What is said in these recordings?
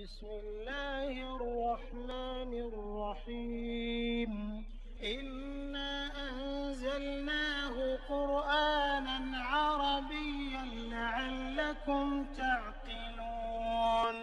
بسم الله الرحمن الرحيم إنا أنزلناه قرآنا عربيا لعلكم تعقلون.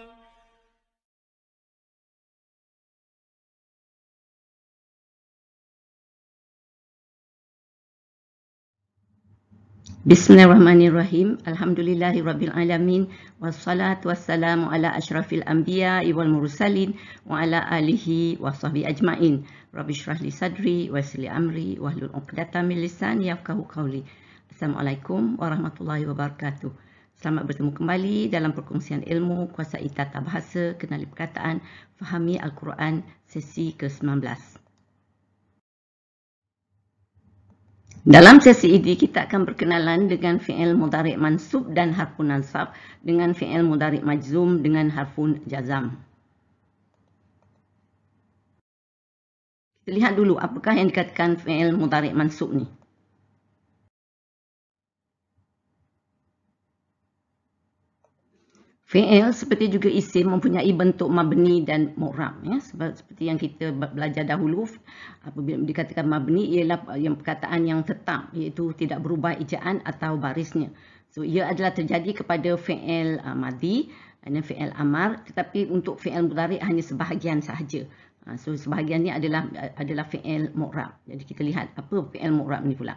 Bismillahirrahmanirrahim. Alhamdulillahirabbil alamin wassalatu wassalamu ala asyrafil anbiya'i wal mursalin wa ala alihi washabbihi ajmain. Rabbi shrah li sadri wa yassir li amri wahlul 'uqdatam min lisani yafqahu qawli. Assalamualaikum warahmatullahi wabarakatuh. Selamat bertemu kembali dalam perkongsian ilmu kuasai tata bahasa, kenali perkataan, fahami Al-Quran sesi ke-19. Dalam sesi ini kita akan berkenalan dengan fi'il mudhari' mansub dan harfun nasab, dengan fi'il mudhari' majzum dengan harfun jazam. Kita lihat dulu apakah yang dikatakan fi'il mudhari' mansub ni. Fi'il seperti juga isim mempunyai bentuk mabni dan mu'rab, ya. Seperti yang kita belajar dahulu, apabila dikatakan mabni ialah yang perkataan yang tetap, iaitu tidak berubah ejaan atau barisnya. So ia adalah terjadi kepada fi'il madhi dan fi'il amar, tetapi untuk fi'il mudhari' hanya sebahagian sahaja. So sebahagian ni adalah fi'il mu'rab. Jadi kita lihat apa fi'il mu'rab ni pula.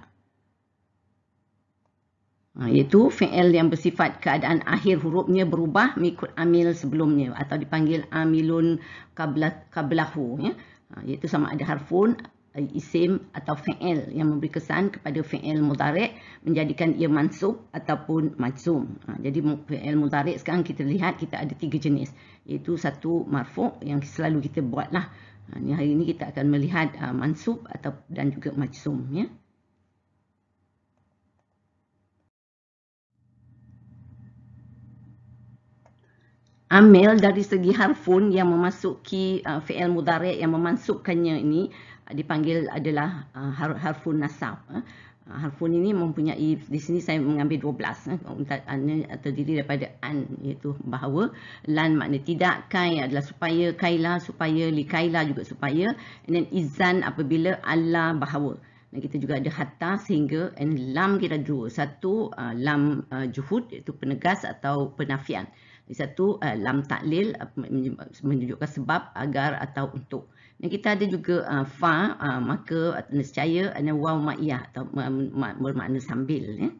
Iaitu fi'il yang bersifat keadaan akhir hurufnya berubah mengikut amil sebelumnya atau dipanggil amilun qablahu, ya. Iaitu sama ada harfun, isim atau fi'il yang memberi kesan kepada fi'il mudhari' menjadikan ia mansub ataupun majzum. Jadi fi'il mudhari' sekarang kita lihat kita ada 3 jenis, iaitu satu marfu' yang selalu kita buatlah. Hari ini kita akan melihat mansub dan juga majzum, ya. Amil dari segi harfun yang memasuki fi'il mudhari' yang memansubkannya ini dipanggil adalah harfun nasab. Harfun ini mempunyai, di sini saya mengambil 12, terdiri daripada an, iaitu bahawa, lan makna tidak, kai adalah supaya, kaila supaya, likaila juga supaya, and then izan apabila, Allah bahawa. Dan kita juga ada hatta sehingga, and lam kita ada 2. Satu lam juhud iaitu penegas atau penafian. Satu lam taklil menunjukkan sebab, agar atau untuk. Dan kita ada juga fa maka, nescaya, dan waw ma'iyah atau bermakna sambil, ya.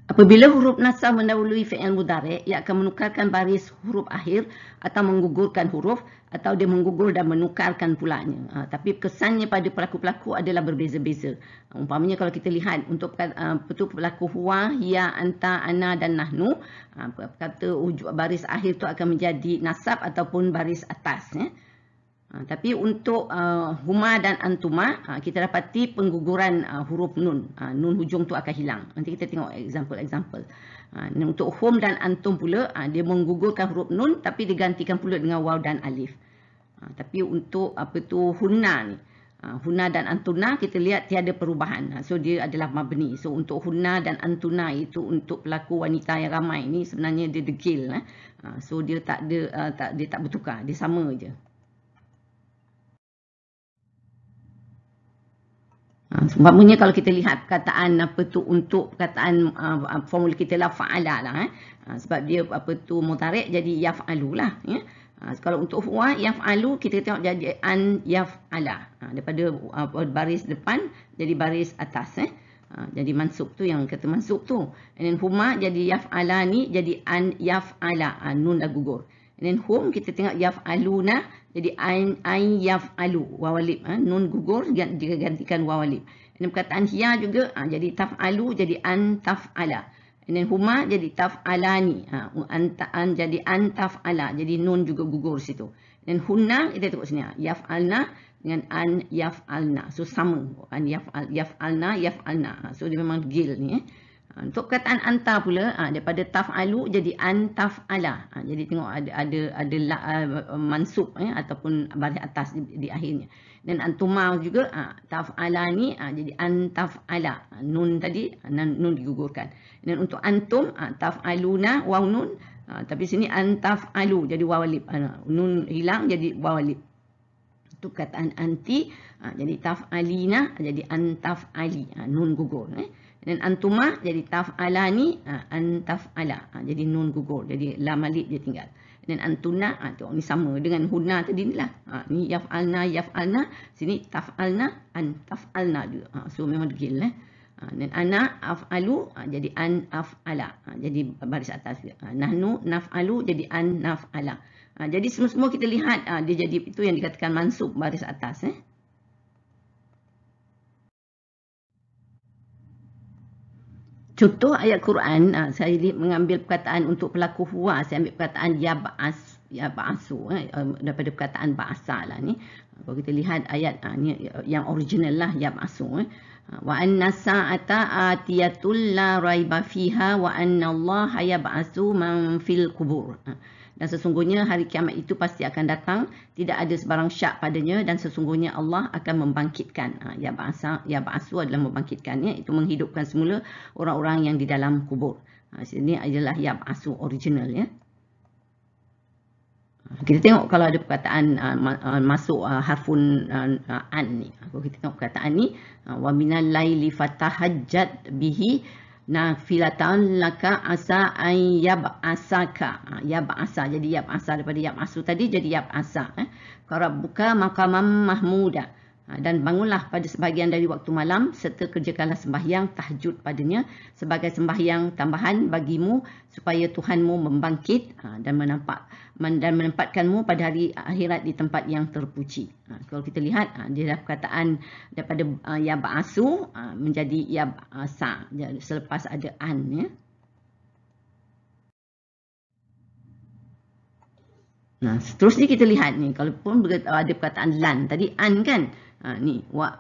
Apabila huruf nasab mendahului fi'il mudhari', ia akan menukarkan baris huruf akhir atau menggugurkan huruf, atau dia menggugur dan menukarkan pulanya. Tapi kesannya pada pelaku-pelaku adalah berbeza-beza. Umpamanya kalau kita lihat untuk pelaku huwa, hiya, anta, ana dan nahnu, kata baris akhir itu akan menjadi nasab ataupun baris atas, ya. Tapi untuk huma dan antuma, kita dapati pengguguran huruf nun. Nun hujung tu akan hilang. Nanti kita tengok example. Untuk hum dan antum pula, dia menggugurkan huruf nun tapi digantikan pula dengan waw dan alif. Tapi untuk hunna ni, hunna dan antuna kita lihat tiada perubahan. So dia adalah mabni. So untuk hunna dan antuna itu untuk pelaku wanita yang ramai ni sebenarnya dia degil. So dia tak bertukar, dia sama je. Sebabnya kalau kita lihat perkataan untuk perkataan formula kita lah fa'ala lah, sebab dia mudhari' jadi yaf'alu lah, ya. Kalau untuk huwa yaf'alu kita tengok jadi an yaf'ala, daripada baris depan jadi baris atas, jadi mansub tu yang kata mansub tu. And then huma jadi yaf'alani jadi an yaf'ala, nun dah gugur. And then hum kita tengok yaf'aluna jadi ain yaf'alu, waw alif, nun gugur digantikan waw alif. Dan perkataan hiya juga jadi taf'alu jadi an taf'ala. Dan huma jadi taf'alani, an jadi an taf'ala, jadi nun juga gugur situ. Dan hunna kita tengok sini, yaf'alna dengan an yaf'alna. So sama, an yaf'alna. So dia memang gil ni, Untuk perkataan anta pula, daripada taf'alu jadi an taf'ala. Jadi tengok ada mansub ataupun baris atas di akhirnya. Dan antuma juga taf'alani jadi an taf'ala. Nun tadi nun digugurkan. Dan untuk antum taf'aluna waw nun, tapi sini an taf'alu jadi waw alif. Nun hilang jadi waw alif. Untuk perkataan anti jadi taf'alina jadi an taf'ali. Nun gugur. Dan antuma jadi taf'alani an taf'ala. Jadi nun gugur. Jadi lam alif dia tinggal. Dan antuna tengok ni sama dengan hunna tadi ni lah. Ni yaf'alna, sini taf'alna an taf'alna juga. So memang degil Dan ana af'alu jadi an af'ala. Jadi baris atas dia. Nahnu naf'alu jadi an naf'ala. Jadi semua kita lihat dia jadi itu yang dikatakan mansub baris atas. Contoh ayat Quran, saya mengambil perkataan untuk pelaku huwa, saya ambil perkataan yab'asu daripada perkataan ba'asa lah ni. Kalau kita lihat ayat ni yang original lah yab'asu. Wa anna sa'ata atiyatul la raiba fiha wa anna Allah yab'asu man fil qubur. Dan sesungguhnya hari kiamat itu pasti akan datang, tidak ada sebarang syak padanya, dan sesungguhnya Allah akan membangkitkan. Yab'asu adalah membangkitkannya, itu menghidupkan semula orang-orang yang di dalam kubur. Sini adalah yab'asu original ya. Kita tengok kalau ada perkataan masuk harfun an ni. Kalau kita tengok perkataan ni, wa minal laili fatahajjat bihi nafilatan laka asa an yab'asaka. Yab'asa jadi yab'asa daripada yab'asu tadi jadi yab'asa. Rabbuka maqamam mahmuda. Dan bangunlah pada sebahagian dari waktu malam serta kerjakanlah sembahyang tahajud padanya sebagai sembahyang tambahan bagimu supaya Tuhanmu membangkit dan menempatkanmu pada hari akhirat di tempat yang terpuji. Kalau kita lihat dia dah perkataan daripada yab'asu menjadi yab'asa selepas ada an ya. Nah, seterusnya kita lihat ni kalau pun ada perkataan lan tadi an kan. Ni wa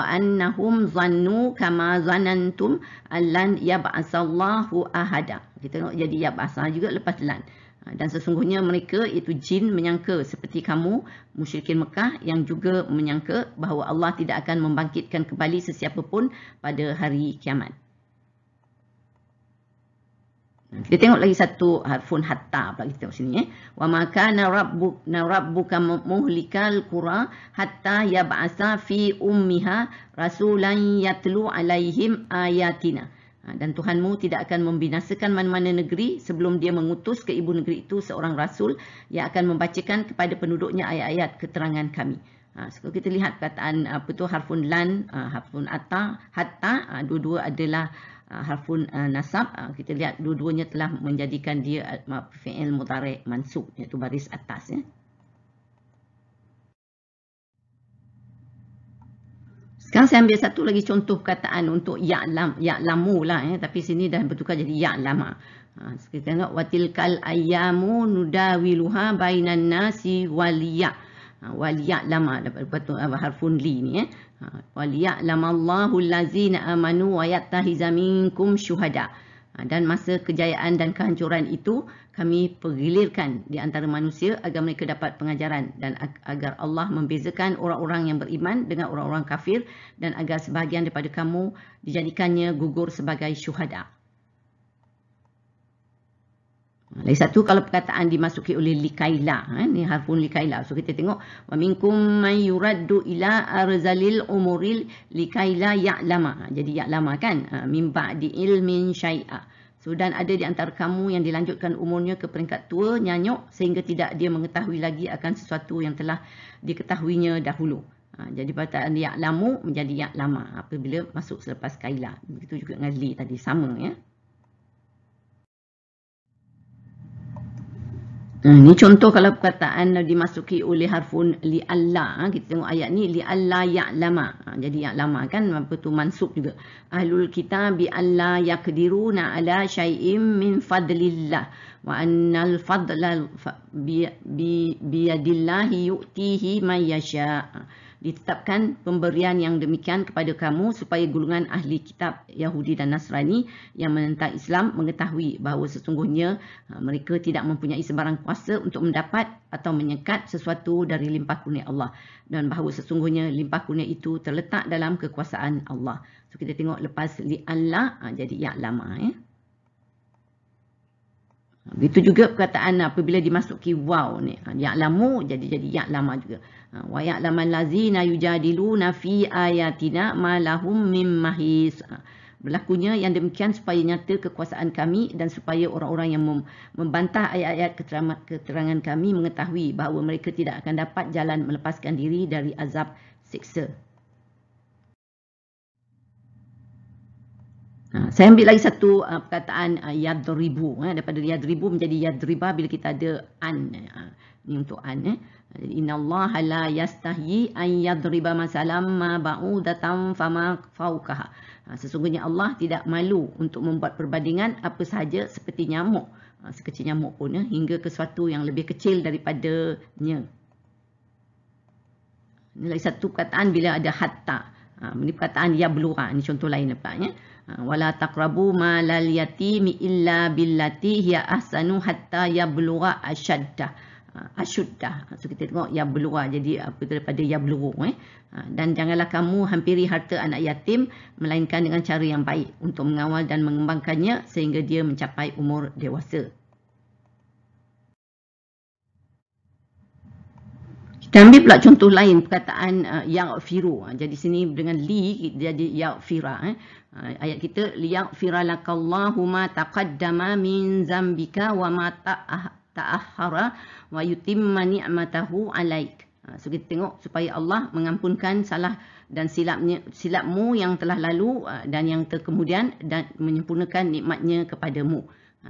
annahum zannu kama zanantum allan yab'asallahu ahada. Kita tengok jadi yab'asa juga lepas lan. Dan sesungguhnya mereka itu jin menyangka seperti kamu musyrikin Mekah yang juga menyangka bahawa Allah tidak akan membangkitkan kembali sesiapa pun pada hari kiamat. Kita tengok lagi satu harfun hatta pula kita tengok sini Wa ma kana rabbuka muhlikal qura hatta yab'asa fi ummiha rasulan yatlu alaihim ayatina. Dan Tuhanmu tidak akan membinasakan mana-mana negeri sebelum dia mengutus ke ibu negeri itu seorang rasul yang akan membacakan kepada penduduknya ayat-ayat keterangan kami. So kita lihat perkataan apa tu harfun lan, harfun hatta, dua-dua adalah harfun nasab. Kita lihat dua-duanya telah menjadikan dia fi'il mudhari' mansub iaitu baris atas ya. Sekarang saya ambil satu lagi contoh perkataan untuk ya'lamu lah ya, tapi sini dah bertukar jadi ya'lama. Kita tengok watilkal ayyamu nudawiluha bainan nasi waliya'lama dapat harfun li ni ya. Waliya'lamallahu allazina amanu wa yattahiza minkum syuhada. Dan masa kejayaan dan kehancuran itu kami pergilirkan di antara manusia agar mereka dapat pengajaran dan agar Allah membezakan orang-orang yang beriman dengan orang-orang kafir dan agar sebahagian daripada kamu dijadikannya gugur sebagai syuhada. Lagi satu kalau perkataan dimasuki oleh likaila, ni harfun likaila. So kita tengok wa minkum man yuraddu ila arzalil umuril likaila ya'lama. Jadi ya'lama kan min ba'di ilmin syai'a. So dan ada di antara kamu yang dilanjutkan umurnya ke peringkat tua nyanyuk sehingga tidak dia mengetahui lagi akan sesuatu yang telah diketahuinya dahulu. Jadi perkataan ya'lamu menjadi ya'lama apabila masuk selepas kaila. Begitu juga dengan li tadi sama ya. Ini contoh kalau perkataan dimasuki oleh harfun li'alla. Kita tengok ayat ni li'alla ya'lama. Jadi ya'lama kan apa tu mansub juga. Ahlul kitab bi alla yaqdiruna ala syai'im min fadlillah wa annal fadla biyadillahi yu'tihi man yasha. ditetapkan pemberian yang demikian kepada kamu supaya golongan ahli kitab Yahudi dan Nasrani yang menentang Islam mengetahui bahawa sesungguhnya mereka tidak mempunyai sebarang kuasa untuk mendapat atau menyekat sesuatu dari limpah kurnia Allah, dan bahawa sesungguhnya limpah kurnia itu terletak dalam kekuasaan Allah. So kita tengok lepas li'alla jadi ya'lama. Begitu juga perkataan apabila dimasuki waw ni, ya'lamu jadi ya'lama juga. Wa ya'lamal ladzina yujadiluna fi ayatina ma lahum mim mahis. Berlakunya yang demikian supaya nyata kekuasaan kami dan supaya orang-orang yang membantah ayat-ayat keterangan kami mengetahui bahawa mereka tidak akan dapat jalan melepaskan diri dari azab siksa. Saya ambil lagi satu perkataan yadribu. Daripada yadribu menjadi yadriba bila kita ada an. Ini untuk an. Innallaha la yastahyi an yadriba masalam ma ba'udatan fama fawqaha. Sesungguhnya Allah tidak malu untuk membuat perbandingan apa sahaja seperti nyamuk. Sekecil nyamuk pun hingga ke sesuatu yang lebih kecil daripadanya. Ini lagi satu perkataan bila ada hatta. Ini perkataan yablugha. Ini contoh lain nampaknya. Wala taqrabu malal yatimi illa billati hiya ahsanu hatta yablugha ashaddah. So kita tengok yablugha jadi apa daripada yablughu. Dan janganlah kamu hampiri harta anak yatim melainkan dengan cara yang baik untuk mengawal dan mengembangkannya sehingga dia mencapai umur dewasa. Kita ambil pula contoh lain perkataan yaghfiru. Jadi sini dengan li jadi yaghfira. Ayat kita liyaghfira lakallahu ma taqaddama min zambika wa ma ta'ahhara wa yutimma ni'matahu alaik. So kita tengok supaya Allah mengampunkan salah dan silapmu yang telah lalu dan yang terkemudian dan menyempurnakan nikmatnya kepadamu.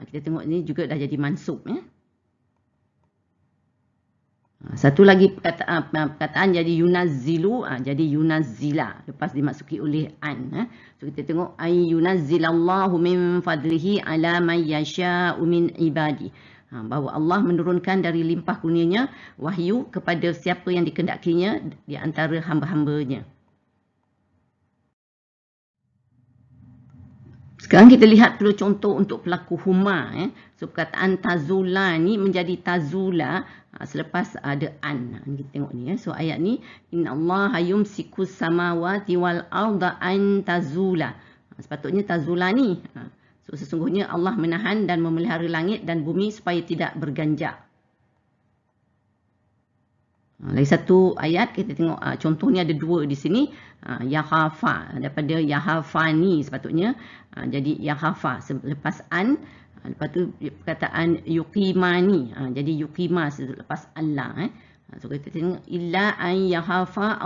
Kita tengok ini juga dah jadi mansub. Satu lagi perkataan jadi yunazzilu, jadi yunazzila lepas dimasuki oleh an. So kita tengok ay yunazzilallahu min fadlihi ala man yasha'u min ibadi. Bahawa Allah menurunkan dari limpah kurnianya wahyu kepada siapa yang dikehendakinya di antara hamba-hambanya. Sekarang kita lihat dulu contoh untuk pelaku huma. So perkataan tazula ni menjadi tazula selepas ada an. Kita tengok ni. So ayat ni innallaha yumsikus samawati wal arda an tazula. Sepatutnya tazula ni. So sesungguhnya Allah menahan dan memelihara langit dan bumi supaya tidak berganjak. Lagi satu ayat kita tengok contohnya ada dua di sini. Yahafa daripada yahafani sepatutnya. Jadi yahafa selepas an. Lepas tu perkataan yuqimani. Jadi yuqima selepas Allah. So kita tengok illa an yahafa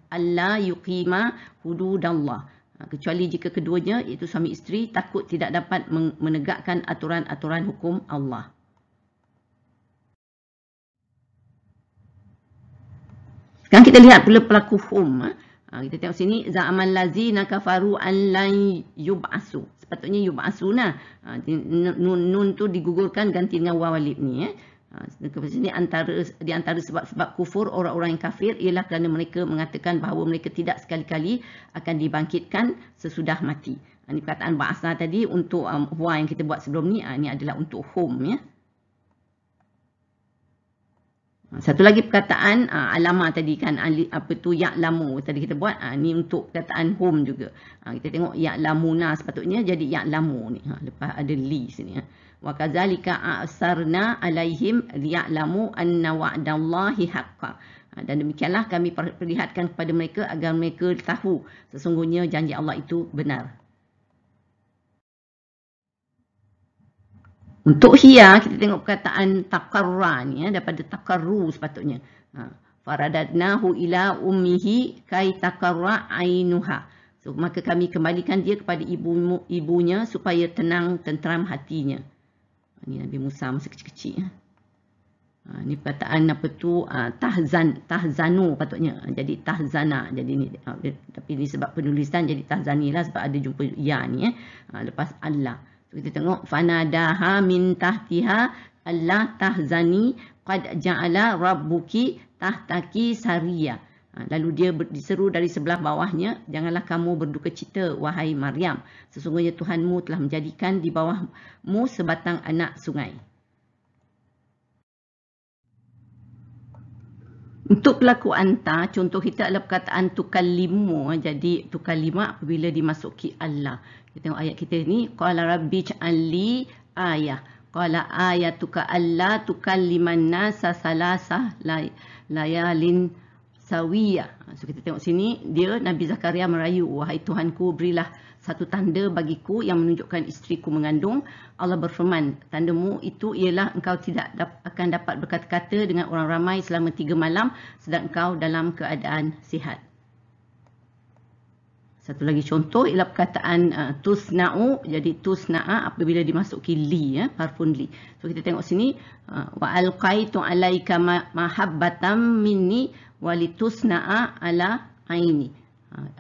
alla yuqima hududallah. Kecuali jika keduanya iaitu suami isteri takut tidak dapat menegakkan aturan-aturan hukum Allah. Sekarang kita lihat pula pelaku hum. Kita tengok sini za'amal lazina kafaru an lan yub'asu. Sepatutnya yub'asuna. Nun tu digugurkan ganti dengan waw alif ni. Sini di antara sebab-sebab kufur orang-orang yang kafir ialah kerana mereka mengatakan bahawa mereka tidak sekali-kali akan dibangkitkan sesudah mati. Ini perkataan ba'asna tadi untuk huwa yang kita buat sebelum ni. Ini adalah untuk hum ya. Satu lagi perkataan alama tadi kan apa tu ya'lamu tadi kita buat ni untuk perkataan hum juga. Kita tengok ya'lamuna sepatutnya jadi ya'lamu ni. Lepas ada li sini. Wa kadzalika a'sarna alaihim liya'lamu anna wa'dallahi haqqan. Dan demikianlah kami perlihatkan kepada mereka agar mereka tahu sesungguhnya janji Allah itu benar. Untuk hiya, kita tengok perkataan takarra ni daripada takarru sepatutnya. Faradadnahu ila ummihi kai takarra ainuha. So maka kami kembalikan dia kepada ibunya supaya tenang tenteram hatinya. Ini Nabi Musa masa kecil-kecil. Ini perkataan apa tu tahzanu patutnya. Jadi tahzana. Jadi ni tapi ni sebab penulisan jadi tahzanilah sebab ada jumpa ya ni lepas Allah. Kita tengok fanadaha min tahtiha alla tahzani qad ja'ala rabbuki tahtaki sariya. Lalu dia diseru dari sebelah bawahnya, janganlah kamu berduka cita, wahai Maryam. Sesungguhnya Tuhanmu telah menjadikan di bawahmu sebatang anak sungai. Untuk pelaku anta, contoh kita adalah perkataan tukallimu. Jadi tukallima apabila dimasuki Allah. Kita tengok ayat kita ni. Qala rabbi ja'alli ayah. Qala ayatuka alla tukalliman nasa salasah layalin sawiyah. So kita tengok sini, dia Nabi Zakaria merayu, wahai Tuhanku, berilah satu tanda bagiku yang menunjukkan isteriku mengandung. Allah berfirman, tandamu itu ialah engkau tidak akan dapat berkata-kata dengan orang ramai selama 3 malam sedang engkau dalam keadaan sihat. Satu lagi contoh ialah perkataan tusna'u. Jadi tusna'a apabila dimasuki li, harfun li. So kita tengok sini, wa alqaitu alaika mahabbatam minni walitusna'a ala aini.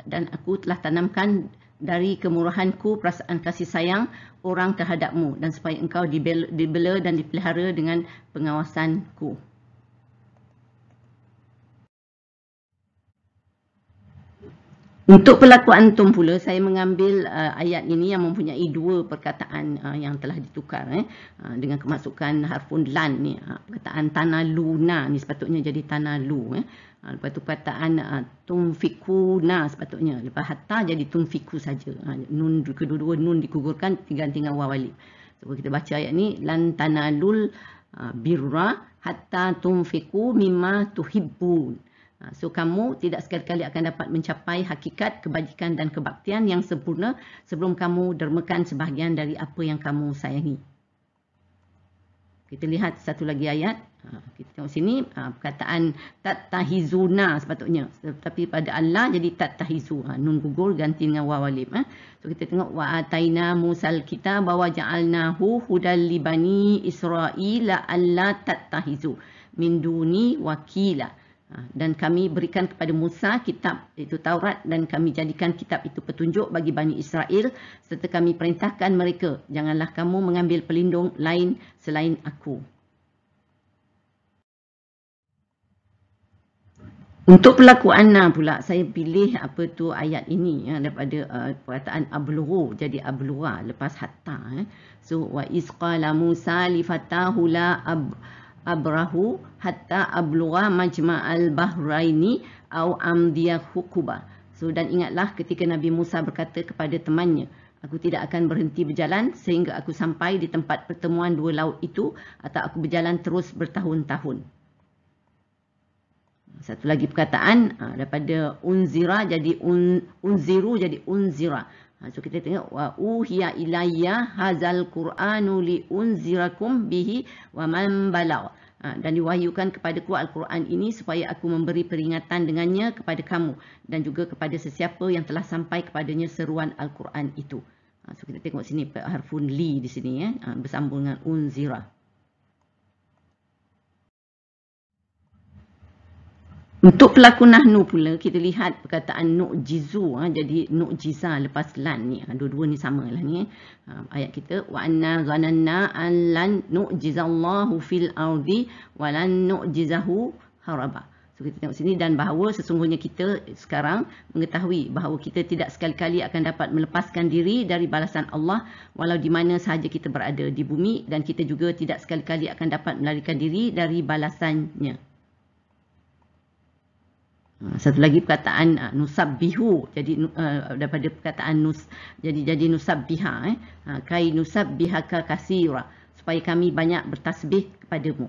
Dan aku telah tanamkan dari kemurahanku perasaan kasih sayang orang terhadapmu, dan supaya engkau dibela dan dipelihara dengan pengawasanku. Untuk pelaku antum pula, saya mengambil ayat ini yang mempunyai 2 perkataan yang telah ditukar dengan kemasukan harfun lan ni. Perkataan tanaluna ni sepatutnya jadi tanalu. Lepas tu perkataan tumfikuna sepatutnya. Lepas hatta jadi tumfiku saja. Nun, kedua-dua nun digugurkan diganti dengan waw alif. So kita baca ayat ni, lan tanalul birra hatta tumfiku mimma tuhibbun. So kamu tidak sekali-kali akan dapat mencapai hakikat kebajikan dan kebaktian yang sempurna sebelum kamu dermakan sebahagian dari apa yang kamu sayangi. Kita lihat satu lagi ayat. Kita tengok sini, perkataan tattahizuna sepatutnya. Tapi pada Allah jadi tattahizu. Nun gugur ganti dengan waw alif. So kita tengok, wa ataina Musal kitab wa ja'alnahu hudal li bani Israila alla tattahizu min duni wakila. Dan kami berikan kepada Musa kitab itu Taurat, dan kami jadikan kitab itu petunjuk bagi Bani Israel, serta kami perintahkan mereka, janganlah kamu mengambil pelindung lain selain aku. Untuk pelaku anna pula, saya pilih apa tu ayat ini daripada perkataan ablughu jadi ablugha lepas hatta. So wa isqala Musa li fatahu la abrahu hatta ablugha majma'al bahraini au amdiya hukuba. So dan ingatlah ketika Nabi Musa berkata kepada temannya, aku tidak akan berhenti berjalan sehingga aku sampai di tempat pertemuan 2 laut itu, atau aku berjalan terus bertahun-tahun. Satu lagi perkataan daripada unzira jadi unziru jadi unzira. So kita tengok, wa uhiya ilayya hazal qur'anu li unzirakum bihi wa man balagh. Dan diwahyukan kepadaku Al-Quran ini supaya aku memberi peringatan dengannya kepada kamu dan juga kepada sesiapa yang telah sampai kepadanya seruan Al-Quran itu. So kita tengok sini harfun li di sini bersambung dengan unzira. Untuk pelaku nahnu pula, kita lihat perkataan nu'jizu jadi nu'jiza lepas lan ni. Dua-dua ni samalah ni. Ayat kita, wa anna zananna an lan nu'jizallahu fil ardi wa lan nu'jizahu haraba. So kita tengok sini, dan bahawa sesungguhnya kita sekarang mengetahui bahawa kita tidak sekali-kali akan dapat melepaskan diri dari balasan Allah walau di mana sahaja kita berada di bumi, dan kita juga tidak sekali-kali akan dapat melarikan diri dari balasannya. Satu lagi perkataan nusabbihu jadi daripada perkataan jadi nusabbiha kai nusabbihaka katsira, supaya kami banyak bertasbih kepadamu.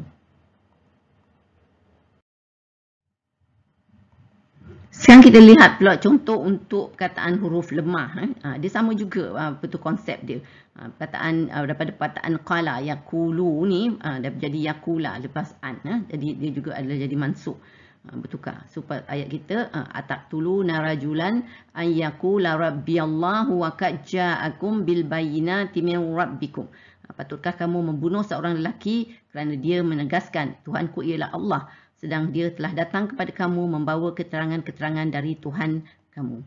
Sekarang kita lihat pula contoh untuk perkataan huruf lemah. Dia sama juga apa tu konsep dia. Perkataan daripada perkataan qala yaqulu ni jadi yaqula lepas an. Jadi dia juga adalah jadi mansub. Bertukar. Supaya ayat kita ataqtulu narajulan an yaqula rabbiyallahu wa qad ja'akum bil bayyinati min rabbikum. Patutkah kamu membunuh seorang lelaki kerana dia menegaskan Tuhanku ialah Allah, sedang dia telah datang kepada kamu membawa keterangan-keterangan dari Tuhan kamu.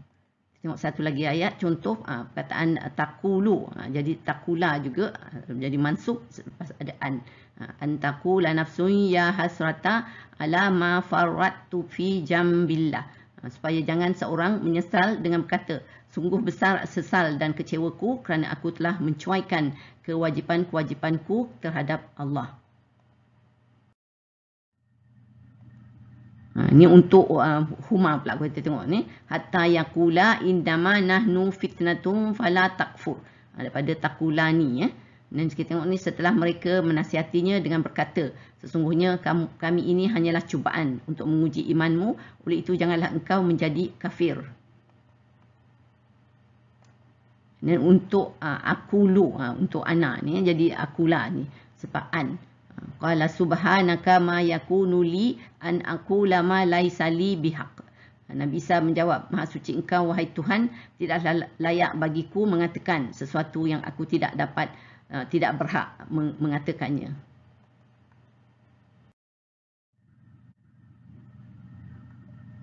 Tengok satu lagi ayat contoh perkataan taqulu jadi taqula juga jadi mansub lepas ada an. Antaqula nafsun ya hasrata ala ma farrattu fi jambillah. Supaya jangan seorang menyesal dengan berkata, sungguh besar sesal dan kecewaku kerana aku telah mencuaikan kewajipan-kewajipanku terhadap Allah. Ini untuk huma pula kita tengok ni. Hatta yaqula indama nahnu fitnatum fala takfur. Daripada takula ni Dan kita tengok ni setelah mereka menasihatinya dengan berkata, sesungguhnya kami ini hanyalah cubaan untuk menguji imanmu, oleh itu janganlah engkau menjadi kafir. Dan untuk akulu, untuk anak ni, jadi akula ni, sepaan. Qala subhanaka ma yakunu li an aqula ma laisa li bihaq. Nabi Isa menjawab, Maha suci engkau wahai Tuhan, tidaklah layak bagiku mengatakan sesuatu yang aku tidak berhak mengatakannya.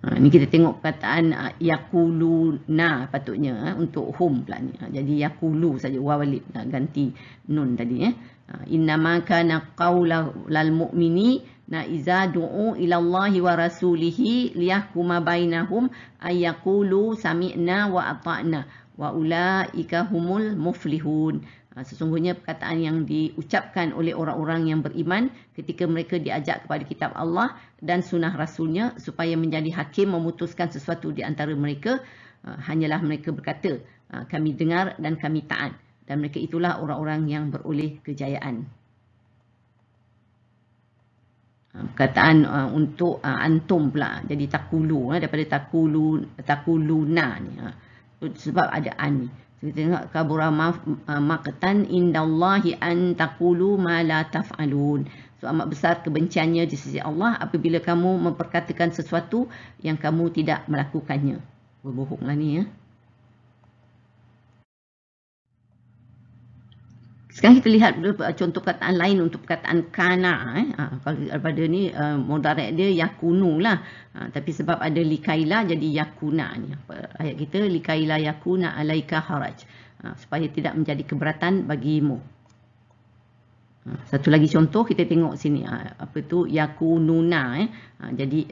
Ini kita tengok perkataan yakuluna patutnya untuk hum pula ni. Jadi yakulu saja wawalib ganti nun tadi Innama kana qawla lal mu'mini na iza du'u ila Allahi wa rasulihi liyahkuma bainahum ayyaqulu sami'na wa ata'na wa ulaika humul muflihun. Sesungguhnya perkataan yang diucapkan oleh orang-orang yang beriman ketika mereka diajak kepada kitab Allah dan sunnah Rasulnya supaya menjadi hakim memutuskan sesuatu di antara mereka, hanyalah mereka berkata, kami dengar dan kami taat. Dan mereka itulah orang-orang yang beroleh kejayaan. Perkataan untuk antum pula, jadi takulu, daripada takuluna ni. Sebab ada an ni. Kita tengok kabura maqtan indallahi an taqulu ma la taf'alun. So amat besar kebenciannya di sisi Allah apabila kamu memperkatakan sesuatu yang kamu tidak melakukannya. Berbohonglah ni Sekarang kita lihat contoh perkataan lain untuk perkataan kana. Kalau daripada ni mudhari' dia yakunu lah. Tapi sebab ada likaila jadi yakuna ni. Ayat kita likaila yakuna alaika haraj. Supaya tidak menjadi keberatan bagimu. Satu lagi contoh kita tengok sini. Apa tu yakununa. Jadi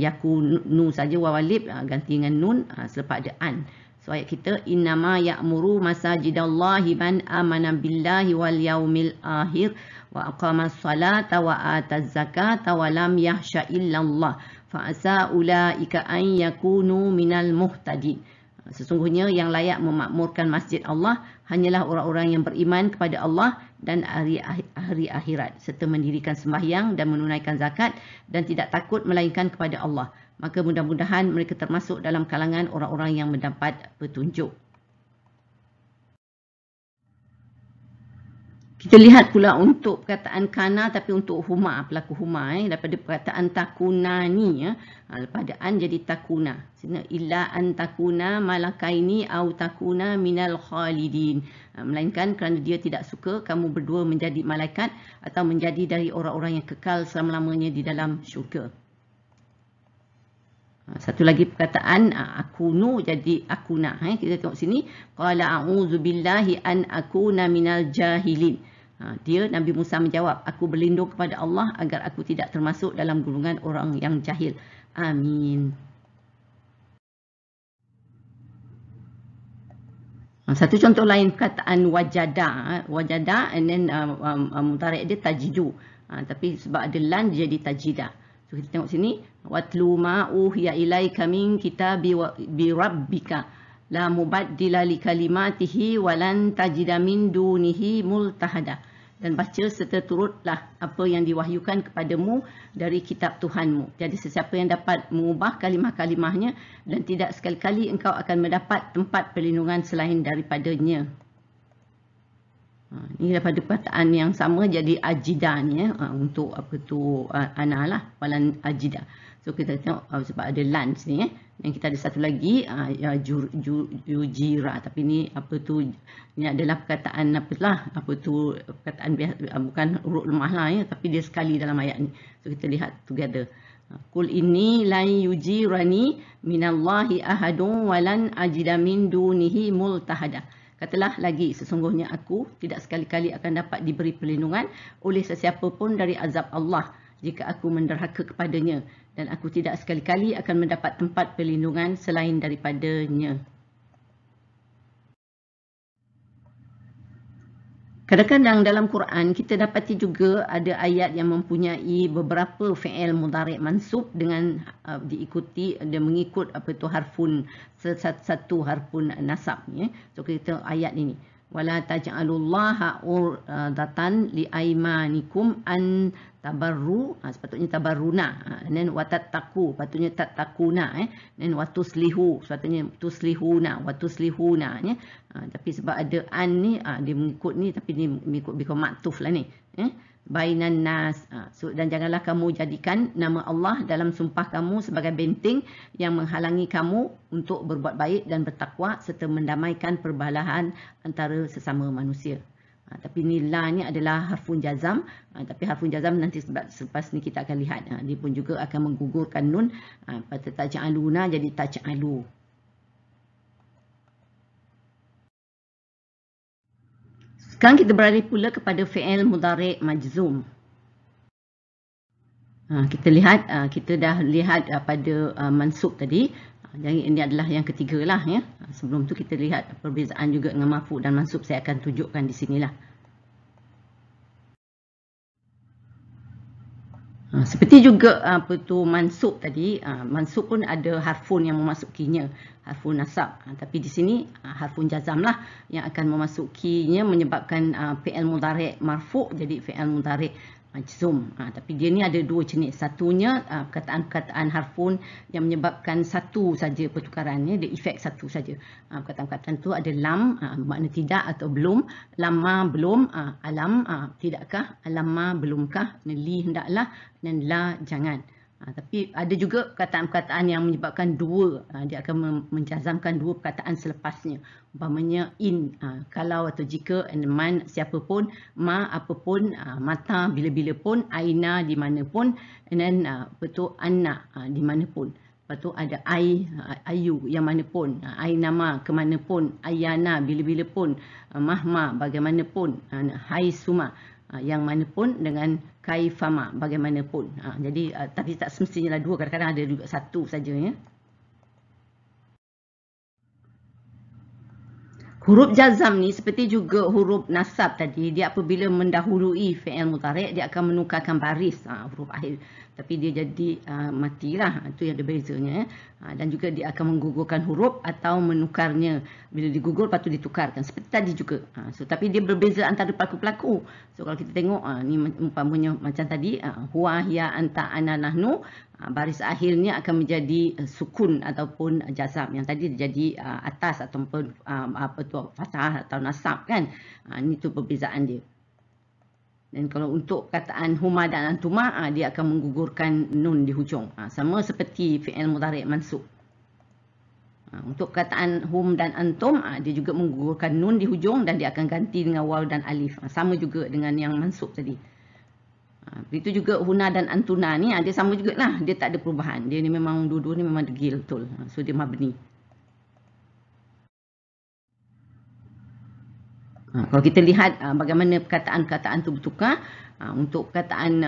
yakunu saja wawalib ganti dengan nun selepas ada an. So ayat kita innama ya'muru masajidallahi man amana billahi wal yaumil akhir wa aqamas salata wa ataz zakata wa lam yahsha illallah fa asa ulaika an yakunu minal muhtadin. Sesungguhnya yang layak memakmurkan masjid Allah hanyalah orang-orang yang beriman kepada Allah dan hari akhirat serta mendirikan sembahyang dan menunaikan zakat dan tidak takut melainkan kepada Allah. Maka mudah-mudahan mereka termasuk dalam kalangan orang-orang yang mendapat petunjuk. Kita lihat pula untuk perkataan kana tapi untuk huma, pelaku huma daripada perkataan takunani pada an jadi takuna. Sini illa an takuna malakaini au takuna minal khalidin. Melainkan kerana dia tidak suka kamu berdua menjadi malaikat atau menjadi dari orang-orang yang kekal selama-lamanya di dalam syurga. Satu lagi perkataan akunu jadi akuna. Kita tengok sini. Qala a'udzu billahi an akuna minal jahilin. Dia Nabi Musa menjawab, aku berlindung kepada Allah agar aku tidak termasuk dalam golongan orang yang jahil. Amin. Satu contoh lain perkataan wajada. Wajada and then mudhari' dia tajidu. Tapi sebab ada lan jadi tajida. So kita tengok sini. Watlu ma uhiya ilaika min kitabi bi rabbika la mubaddila li kalimatihi wa lan tajida min dunihi multahada. Dan baca serta turutlah apa yang diwahyukan kepadamu dari kitab Tuhanmu. Jadi sesiapa yang dapat mengubah kalimah-kalimahnya dan tidak sekali-kali engkau akan mendapat tempat perlindungan selain daripadanya. Ini daripada perkataan yang sama jadi ajida ni untuk apa tu ana lah walan ajida. So kita tengok sebab ada lan sini dan kita ada satu lagi yujira, tapi ni apa tu, ini adalah perkataan apalah, apa tu perkataan bukan huruf lemah lah tapi dia sekali dalam ayat ni. So kita lihat together. Qul inni lan yujirani minallahi ahadun walan ajida min dunihi multahada. Katalah lagi, sesungguhnya aku tidak sekali-kali akan dapat diberi perlindungan oleh sesiapa pun dari azab Allah jika aku menderhaka kepadanya, dan aku tidak sekali-kali akan mendapat tempat perlindungan selain daripadanya. Kadang-kadang dalam Quran kita dapati juga ada ayat yang mempunyai beberapa fi'il mudhari' mansub dengan diikuti dan mengikut harfun, satu harfun nasab ya. So kita ayat ini, wala taj'alullaha urdatan liaimanikum an tabarru, sepatutnya tabarruna, dan watattaqu, patutnya tattaquna, dan watuslihu, sepatutnya tuslihuna, watuslihuna ya. Tapi sebab ada an ni, dia mengikut ni, tapi dia mengikut bikau maktuf lah ni, bainan nas. So, dan janganlah kamu jadikan nama Allah dalam sumpah kamu sebagai benteng yang menghalangi kamu untuk berbuat baik dan bertakwa serta mendamaikan perbalahan antara sesama manusia. Tapi ni la ni adalah harfun jazam, tapi harfun jazam nanti selepas ni kita akan lihat, dia pun juga akan menggugurkan nun pada taj'aluna jadi taj'alu. Sekarang kita beralih pula kepada fi'il mudhari' majzum. Kita lihat, kita dah lihat pada mansub tadi. Jadi ini adalah yang ketiga lah ya. Sebelum tu kita lihat perbezaan juga dengan marfu' dan mansub, saya akan tunjukkan di sinilah. Seperti juga mansub tadi, mansub pun ada harfun yang memasukinya, harfun nasab. Tapi di sini harfun jazam lah yang akan memasukinya menyebabkan fi'il mudhari' marfu' jadi fi'il mudhari' majzum. Tapi dia ni ada dua jenis. Satunya perkataan-perkataan harfun yang menyebabkan satu saja pertukarannya, dia efek satu saja. Perkataan-perkataan tu ada lam, makna tidak atau belum, lama belum, alam tidakkah, alamma belumkah, li hendaklah, dan la jangan. Tapi ada juga perkataan-perkataan yang menyebabkan dua, dia akan menjazamkan dua perkataan selepasnya. Umpamanya in, kalau atau jika, and man, siapa pun, ma, apapun, mata, bila-bila pun, aina, di mana pun, and then anna, di mana pun. Lepas tu ada ayu, yang mana pun, ainama, ke mana pun, ayana, bila-bila pun, mahma, bagaimanapun, hai suma, yang mana pun, dengan kaifama, bagaimanapun. Jadi tapi tak semestinya dua, kadang-kadang ada juga satu saja ya. Huruf jazam ni seperti juga huruf nasab tadi, dia apabila mendahului fi'il mudhari' dia akan menukarkan baris huruf akhir, tapi dia jadi matilah, itu yang ada bezanya ya. Dan juga dia akan menggugurkan huruf atau menukarnya, bila digugur lepas tu ditukarkan seperti tadi juga. So tapi dia berbeza antara pelaku-pelaku. So kalau kita tengok ni umpamanya macam tadi, huwa, hiya, anta, ana, nahnu, baris akhirnya akan menjadi sukun ataupun jazam. Yang tadi jadi atas ataupun fathah atau nasab kan. Ini tu perbezaan dia. Dan kalau untuk kataan huma dan antuma, dia akan menggugurkan nun di hujung. Sama seperti fi'il mudhari' mansub. Untuk kataan hum dan antum, dia juga menggugurkan nun di hujung dan dia akan ganti dengan waw dan alif. Sama juga dengan yang mansub tadi. Begitu juga huna dan antuna ni, dia sama juga lah. Dia tak ada perubahan. Dia ni memang dua-dua ni memang degil betul. So dia mabni. Kalau kita lihat bagaimana perkataan-perkataan tu bertukar, untuk perkataan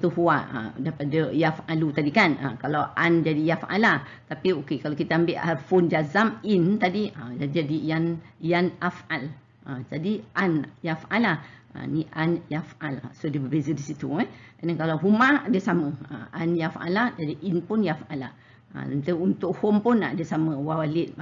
huwa daripada yaf'alu tadi kan, kalau an jadi yaf'ala, tapi okey kalau kita ambil harfun jazam in tadi, jadi yan af'al, jadi an yaf'ala, ni an yaf'al, so dia berbeza di situ Dan kalau huma dia sama, an yaf'ala, jadi in pun yaf'ala. Untuk home pun dia sama, wawalid,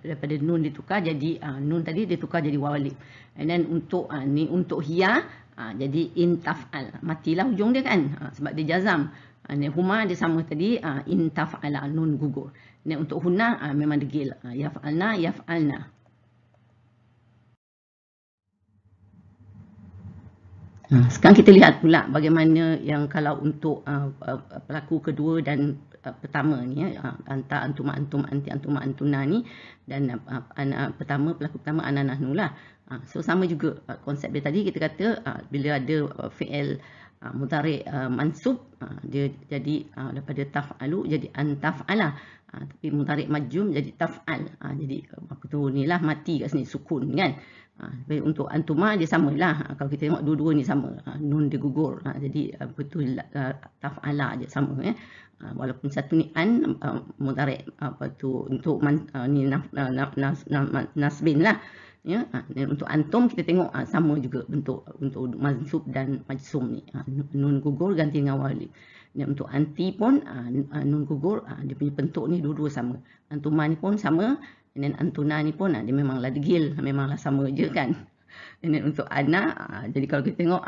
daripada nun ditukar jadi nun tadi ditukar jadi wawalid. And then untuk ni untuk hiya, jadi in taf'al, matilah hujung dia kan, sebab dia jazam. Ni huma dia sama tadi, in taf'ala, nun gugur. Dan untuk huna memang degil, yaf'alna, yaf'alna. Sekarang kita lihat pula bagaimana yang kalau untuk pelaku kedua dan pertama ni anta, antuma, antum, anti, antuma, antuna ni, dan pelaku pertama ana, nahnu lah. So sama juga konsep dia tadi, kita kata bila ada fi'il Mudhari' mansub, dia jadi daripada taf'alu jadi antaf'ala. Tapi mudhari' majzum jadi taf'al. Jadi apa tu nilah mati kat sini, sukun kan. Untuk antuma dia samalah. Kalau kita tengok dua-dua ni sama. Nun dia gugur. Jadi betul taf'ala je sama ya. Walaupun satu ni an mudhari' apa tu untuk ni nasbin lah. Ya, untuk antum kita tengok sama juga bentuk untuk mansub dan majzum ni. Nun gugur ganti dengan walid. Dan untuk anti pun nun gugur, dia punya bentuk ni dua-dua sama. Antuma ni pun sama, dan antuna ni pun dia memanglah degil, memanglah sama je kan. Dan untuk ana, jadi kalau kita tengok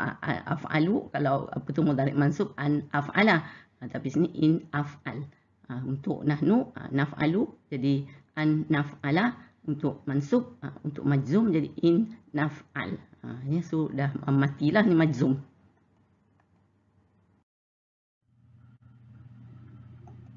af'alu, kalau apa tu mudhari' mansub an af'ala, tapi sini in af'al. Untuk nahnu naf'alu jadi an naf'ala. Untuk mansub, untuk majzum jadi in naf'al. Ini sudah matilah ni majzum.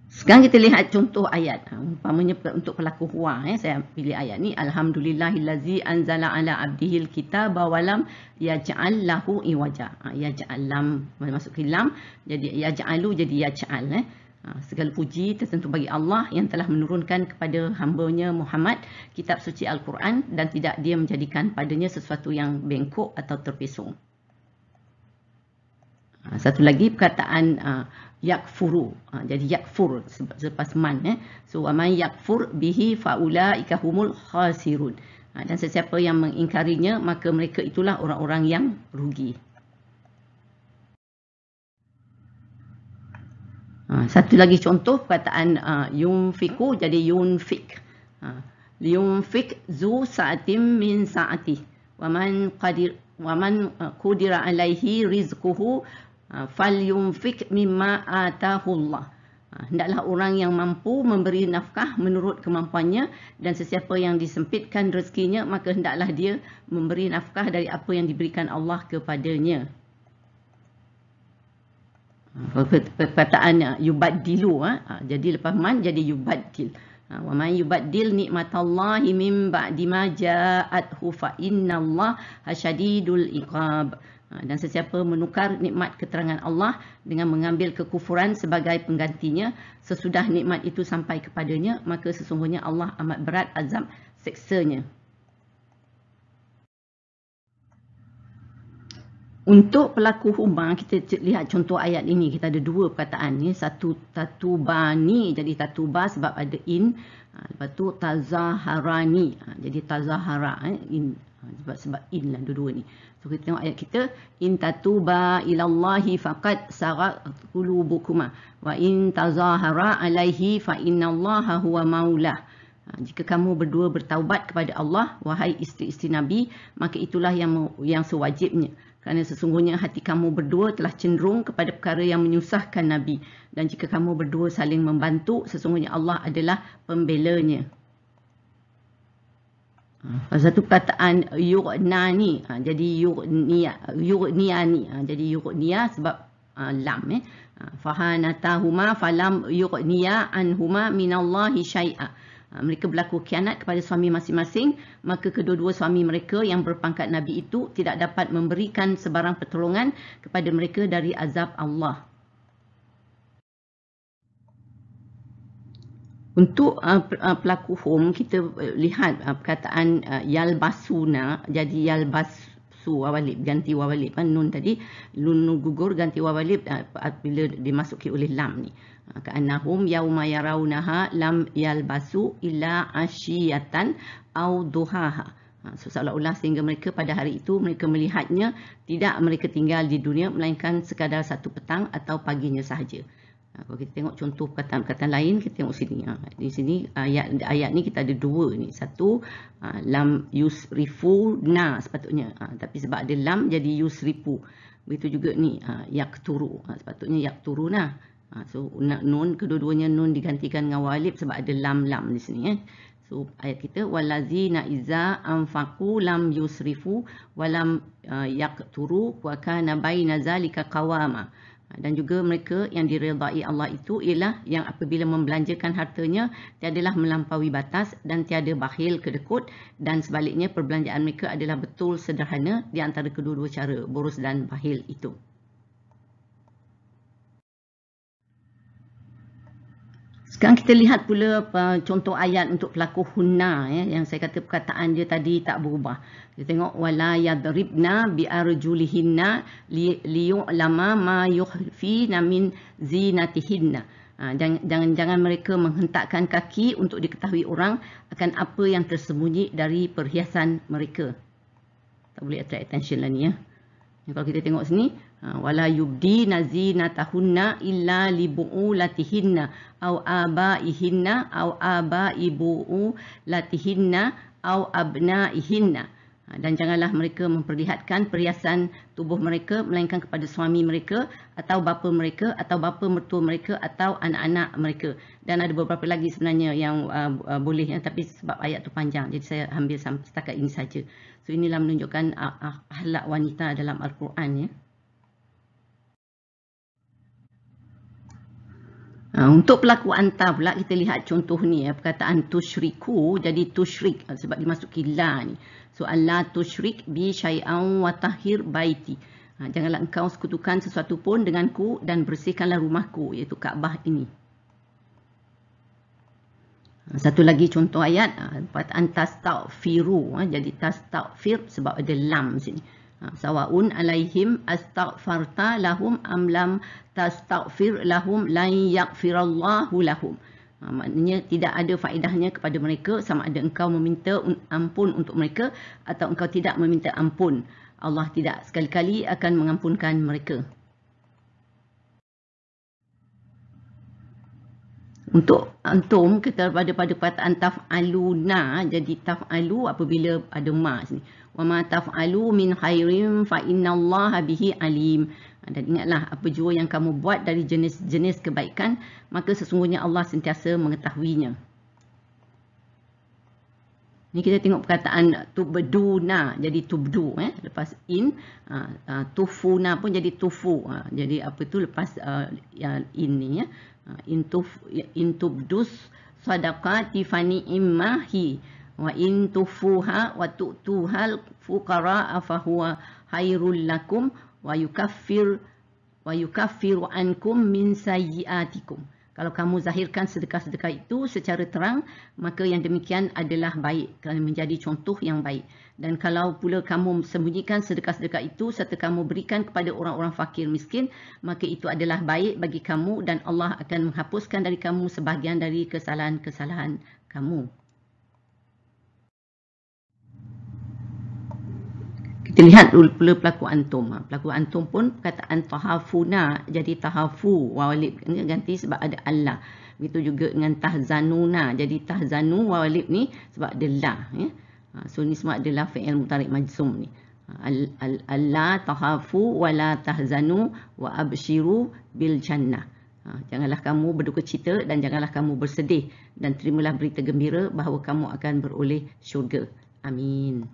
Sekarang kita lihat contoh ayat. Umpamanya untuk pelaku huwa. Saya pilih ayat ni. Alhamdulillahillazi anzala ala abdihil kitaba walam yaj'al lahu iwaja. Yaj'al lam masuk ke lam. Jadi yaj'alu jadi yaj'al. Segala puji tertentu bagi Allah yang telah menurunkan kepada hamba-Nya Muhammad kitab suci Al-Quran dan tidak dia menjadikan padanya sesuatu yang bengkok atau terpesong. Satu lagi perkataan yakfuru. Jadi yakfur selepas man. So man yakfur bihi faulaika humul khasirun. Dan sesiapa yang mengingkarinya maka mereka itulah orang-orang yang rugi. Satu lagi contoh perkataan yunfiku jadi yunfik. Yunfik zu sa'atim min sa'ati wa man qudira alaihi rizquhu falyunfik mimma atahu Allah. Hendaklah orang yang mampu memberi nafkah menurut kemampuannya, dan sesiapa yang disempitkan rezekinya maka hendaklah dia memberi nafkah dari apa yang diberikan Allah kepadanya. Perkataan yubaddilu, jadi lepas man jadi yubaddil. Wa man yubaddil nikmatallahi min ba'di ma ja'athu fa innallaha syadidul iqab. Dan sesiapa menukar nikmat keterangan Allah dengan mengambil kekufuran sebagai penggantinya sesudah nikmat itu sampai kepadanya, maka sesungguhnya Allah amat berat azab seksanya. Untuk pelaku huma, kita lihat contoh ayat ini. Kita ada dua perkataan ni. Satu tatubani, jadi tatuba sebab ada in. Lepas tu tazaharani, jadi tazahara in, sebab in lah dua-dua ni. So kita tengok ayat kita. In tatuba ilallahi faqad sagat qulubukuma wa in tazahara alaihi fa innallaha huwa maulah. Jika kamu berdua bertaubat kepada Allah, wahai isteri-isteri Nabi, maka itulah yang sewajibnya. Kerana sesungguhnya hati kamu berdua telah cenderung kepada perkara yang menyusahkan Nabi. Dan jika kamu berdua saling membantu, sesungguhnya Allah adalah pembelanya. Satu perkataan yu'nani, jadi yu'niyani, jadi yu'niya sebab lam. Fahanatahuma falam yu'niya anhuma minallahi syai'a. Mereka berlaku khianat kepada suami masing-masing, maka kedua-dua suami mereka yang berpangkat Nabi itu tidak dapat memberikan sebarang pertolongan kepada mereka dari azab Allah. Untuk pelaku hum, kita lihat perkataan yalbasuna, jadi yalbasu wawalib, ganti wawalib. Nun tadi, nun gugur ganti wawalib bila dimasuki oleh lam ni. Ka'annahum yauma yarawnaha lam yalbasu illa asyiyatan au duhaha. So, seolah-olah sehingga mereka pada hari itu mereka melihatnya tidak mereka tinggal di dunia melainkan sekadar satu petang atau paginya sahaja. Kalau kita tengok contoh perkataan-perkataan lain, kita tengok sini. Di sini ayat ni kita ada dua ni. Satu lam yusrifu na sepatutnya. Tapi sebab ada lam jadi yusrifu. Begitu juga ni yakturu. Sepatutnya yakturu na. So nun, kedua-duanya nun digantikan dengan walib sebab ada lam-lam di sini. So ayat kita walazina iza anfaqu lam yusrifu walam yaqturu wa kana baina zalika qawama. Dan juga mereka yang diredai Allah itu ialah yang apabila membelanjakan hartanya tiadalah melampaui batas dan tiada bakhil kedekut, dan sebaliknya perbelanjaan mereka adalah betul sederhana di antara kedua-dua cara boros dan bakhil itu. Sekarang kita lihat pula contoh ayat untuk pelaku hunna ya, yang saya kata perkataan dia tadi tak berubah. Kita tengok wala yadribna bi arjulihinna liyu'lama ma yukhfina min zinatihinna. Jangan mereka menghentakkan kaki untuk diketahui orang akan apa yang tersembunyi dari perhiasan mereka. Tak boleh attract attention lah ni ya. Kalau kita tengok sini, wala yubdina zinatahunna illa li bu'ulatihinna au abaihinna au abai bu'ulatihinna au abnaihinna. Dan janganlah mereka memperlihatkan perhiasan tubuh mereka melainkan kepada suami mereka atau bapa mereka atau bapa mertua mereka atau anak-anak mereka. Dan ada beberapa lagi sebenarnya yang boleh ya, tapi sebab ayat tu panjang jadi saya ambil setakat ini saja. So inilah menunjukkan akhlak wanita dalam Al-Quran ya. Untuk pelaku anta pula kita lihat contoh ni ya, perkataan tusyriku jadi tusyrik sebab dimasuki la ni. So la tusyrik bi syai'an wa tahhir baiti. Janganlah engkau sekutukan sesuatu pun denganku dan bersihkanlah rumahku iaitu Kaabah ini. Satu lagi contoh ayat perkataan tastaghfiru jadi tastaghfir sebab ada lam sini. Sawaun alaihim astaghfarta lahum am lam tastaghfir lahum lan yaghfirallahu lahum. Maknanya tidak ada faedahnya kepada mereka sama ada engkau meminta ampun untuk mereka atau engkau tidak meminta ampun. Allah tidak sekali-kali akan mengampunkan mereka. Untuk antum kita pada perkataan taf'aluna jadi taf'alu apabila ada ma sini. Wa ma taf'alu min khairin fa innallaha bihi alim. Dan ingatlah apa jua yang kamu buat dari jenis-jenis kebaikan maka sesungguhnya Allah sentiasa mengetahuinya. Ni kita tengok perkataan tubduna jadi tubdu lepas in tufuna pun jadi tufu. Jadi apa tu lepas in ni ya. In tubdus sadaqati fani immahi wa in tufuha wa tu'tuhal fuqara fa huwa khairul lakum wa yukaffiru ankum min sayyiatikum. Kalau kamu zahirkan sedekah-sedekah itu secara terang, maka yang demikian adalah baik kerana menjadi contoh yang baik. Dan kalau pula kamu sembunyikan sedekah-sedekah itu serta kamu berikan kepada orang-orang fakir miskin, maka itu adalah baik bagi kamu dan Allah akan menghapuskan dari kamu sebahagian dari kesalahan-kesalahan kamu. Kita lihat pula pelaku antum. Pelaku antum pun perkataan tahafuna jadi tahafu wawalib ganti sebab ada Allah. Begitu juga dengan tahzanuna jadi tahzanu wawalib ni sebab ada la ya. So ni semua adalah fi'il mudhari' majzum ni. Allah tahafu wala tahzanu wa abshiru bil jannah. Janganlah kamu berduka cita dan janganlah kamu bersedih dan terimalah berita gembira bahawa kamu akan beroleh syurga. Amin.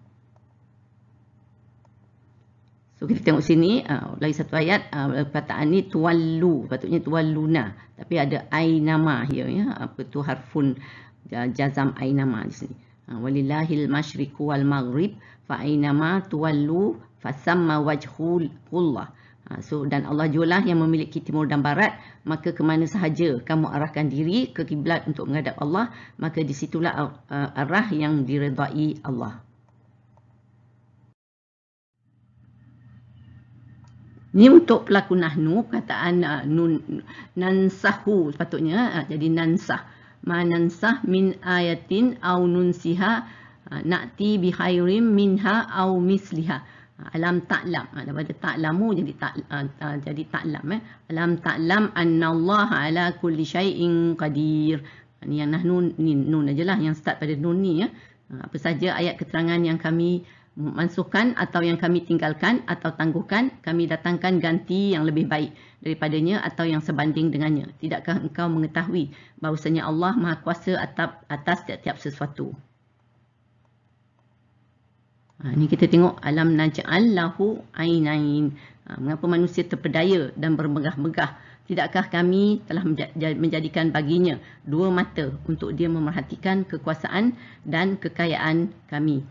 So kita tengok sini lagi satu ayat perkataan ni tuwallu patutnya tuwalluna tapi ada ainama here ya apa tu harfun jazam ainama di sini. Walillahil masyriqu wal maghrib fa ainama tuwallu fasamma wajhullah. So dan Allah jualah yang memiliki timur dan barat maka ke mana sahaja kamu arahkan diri ke kiblat untuk menghadap Allah maka di situlah arah yang diredai Allah. Ni untuk pelaku nahnu perkataan nansahu sepatutnya jadi nansah. Ma nansah min ayatin au nunsiha na'ti bi khairim minha au misliha. Alam ta'lam daripada ta'lamu jadi ta'lam Alam ta'lam annallaha ala kulli syai'in qadir. Ni yang nahnu ni nun ajalah yang start pada nun ni ya. Apa saja ayat keterangan yang kami mansuhkan atau yang kami tinggalkan atau tangguhkan, kami datangkan ganti yang lebih baik daripadanya atau yang sebanding dengannya. Tidakkah engkau mengetahui bahawasanya Allah Maha Kuasa atas tiap-tiap sesuatu? Ini kita tengok alam naj'al lahu ainain. Mengapa manusia terpedaya dan bermegah-megah? Tidakkah kami telah menjadikan baginya dua mata untuk dia memerhatikan kekuasaan dan kekayaan kami?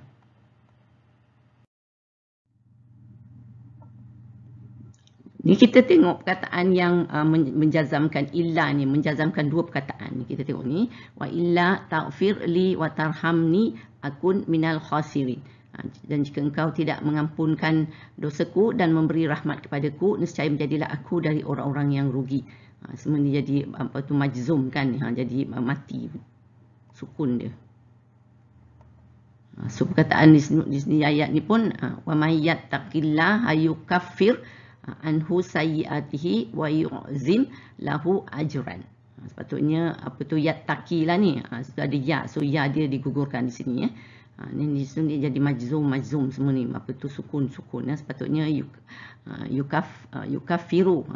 Ni kita tengok perkataan yang menjazamkan illa ni, menjazamkan dua perkataan ni. Kita tengok ni, wa illa taghfir li wa tarhamni akun minal khasirin. Dan jika engkau tidak mengampunkan dosaku dan memberi rahmat kepadaku, nescaya menjadilah aku dari orang-orang yang rugi. Semua ni jadi majzum kan, jadi mati, sukun dia. So perkataan di sini ayat ni pun wa may yattaqillah yukaffir anhu sayyiatihi wa yu'zim lahu ajran. Sepatutnya apa tu yattaqi lah ni, sudah ada ya, so ya dia digugurkan di sini ya. Ni di sini jadi majzum semua ni, apa tu sukun. Sepatutnya yukaffiru,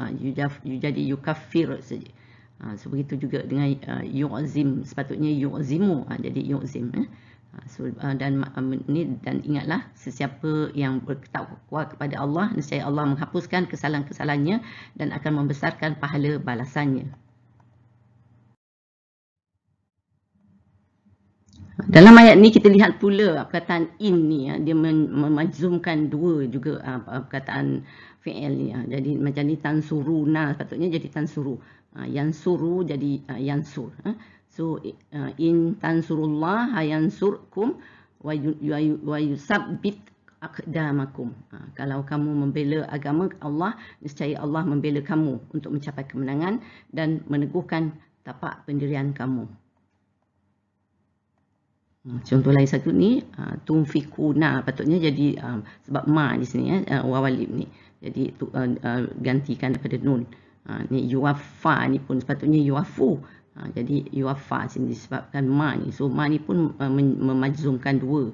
jadi yukaffir saja. So begitu juga dengan yu'zim, sepatutnya yu'zimu, jadi yu'zim dan ingatlah, sesiapa yang bertakwa kepada Allah, nescaya Allah menghapuskan kesalahan-kesalahannya dan akan membesarkan pahala balasannya. Dalam ayat ni kita lihat pula perkataan in ni, dia memajzumkan dua juga perkataan fi'il ni. Jadi macam ni tansuruna, sepatutnya jadi tansuru. Yansuru jadi yansur. So in tansurullah yansurkum wa yusabbit aqdamakum. Kalau kamu membela agama Allah, nescaya Allah membela kamu untuk mencapai kemenangan dan meneguhkan tapak pendirian kamu. Contoh lain satu ni, tunfikuna, patutnya jadi sebab ma di sini wawalib ni, jadi gantikan daripada nun. Ni yuwaffa ni pun sepatutnya yuwafu, jadi yuwaffa sini disebabkan ma ni. So ma ni pun memajzumkan dua.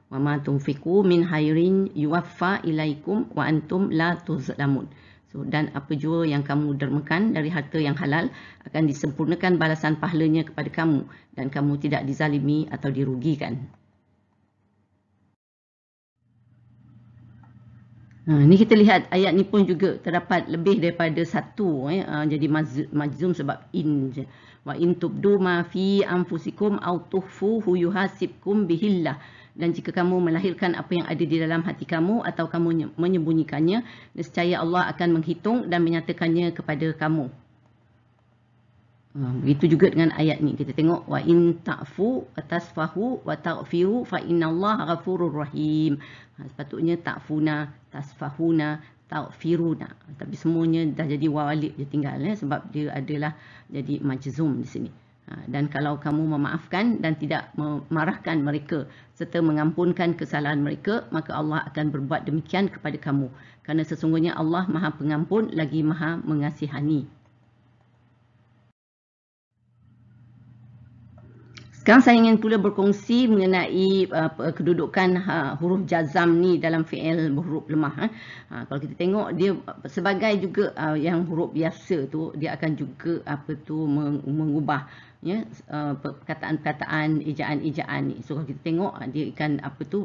Wa ma tunfiqu min khairin yuwaffa ilaikum wa antum la tuzlamun. So, dan apa jua yang kamu dermakan dari harta yang halal akan disempurnakan balasan pahalanya kepada kamu dan kamu tidak dizalimi atau dirugikan. Ni kita lihat ayat ni pun juga terdapat lebih daripada satu jadi majzum sebab in. Wa in tubdu ma fi anfusikum aw tukhfuhu yuhasibkum bihillah. Dan jika kamu melahirkan apa yang ada di dalam hati kamu atau kamu menyembunyikannya, nescaya Allah akan menghitung dan menyatakannya kepada kamu. Begitu juga dengan ayat ni. Kita tengok wa in ta'fu tasfahu wa taghfiru fa innallaha ghafurur rahim. Sepatutnya ta'funa, tasfahuna, taghfiruna. Tapi semuanya dah jadi wawalib je tinggal sebab dia adalah jadi majzum di sini. Dan kalau kamu memaafkan dan tidak memarahkan mereka serta mengampunkan kesalahan mereka, maka Allah akan berbuat demikian kepada kamu. Kerana sesungguhnya Allah Maha Pengampun lagi Maha Mengasihani. Sekarang saya ingin pula berkongsi mengenai kedudukan huruf jazam ni dalam fi'il berhuruf lemah. Kalau kita tengok dia sebagai juga yang huruf biasa tu, dia akan juga mengubah perkataan-perkataan, ejaan-ejaan ni. So kalau kita tengok dia akan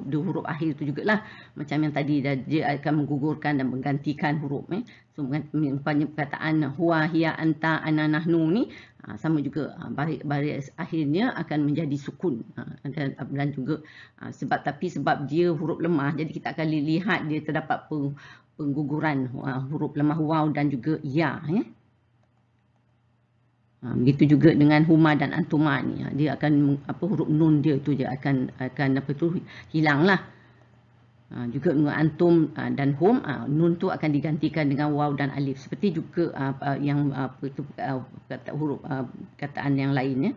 dia huruf akhir tu jugalah macam yang tadi, dia akan menggugurkan dan menggantikan huruf. So perkataan huwa hiya anta ana nahnu ni sama juga, baris akhirnya akan menjadi sukun dan juga sebab dia huruf lemah, jadi kita akan lihat dia terdapat pengguguran huruf lemah waw dan juga ya. Begitu juga dengan huma dan antuma ni, dia akan huruf nun dia tu je akan hilang lah. Juga dengan antum dan hum, nun tu akan digantikan dengan waw dan alif, seperti juga yang huruf kataan yang lainnya.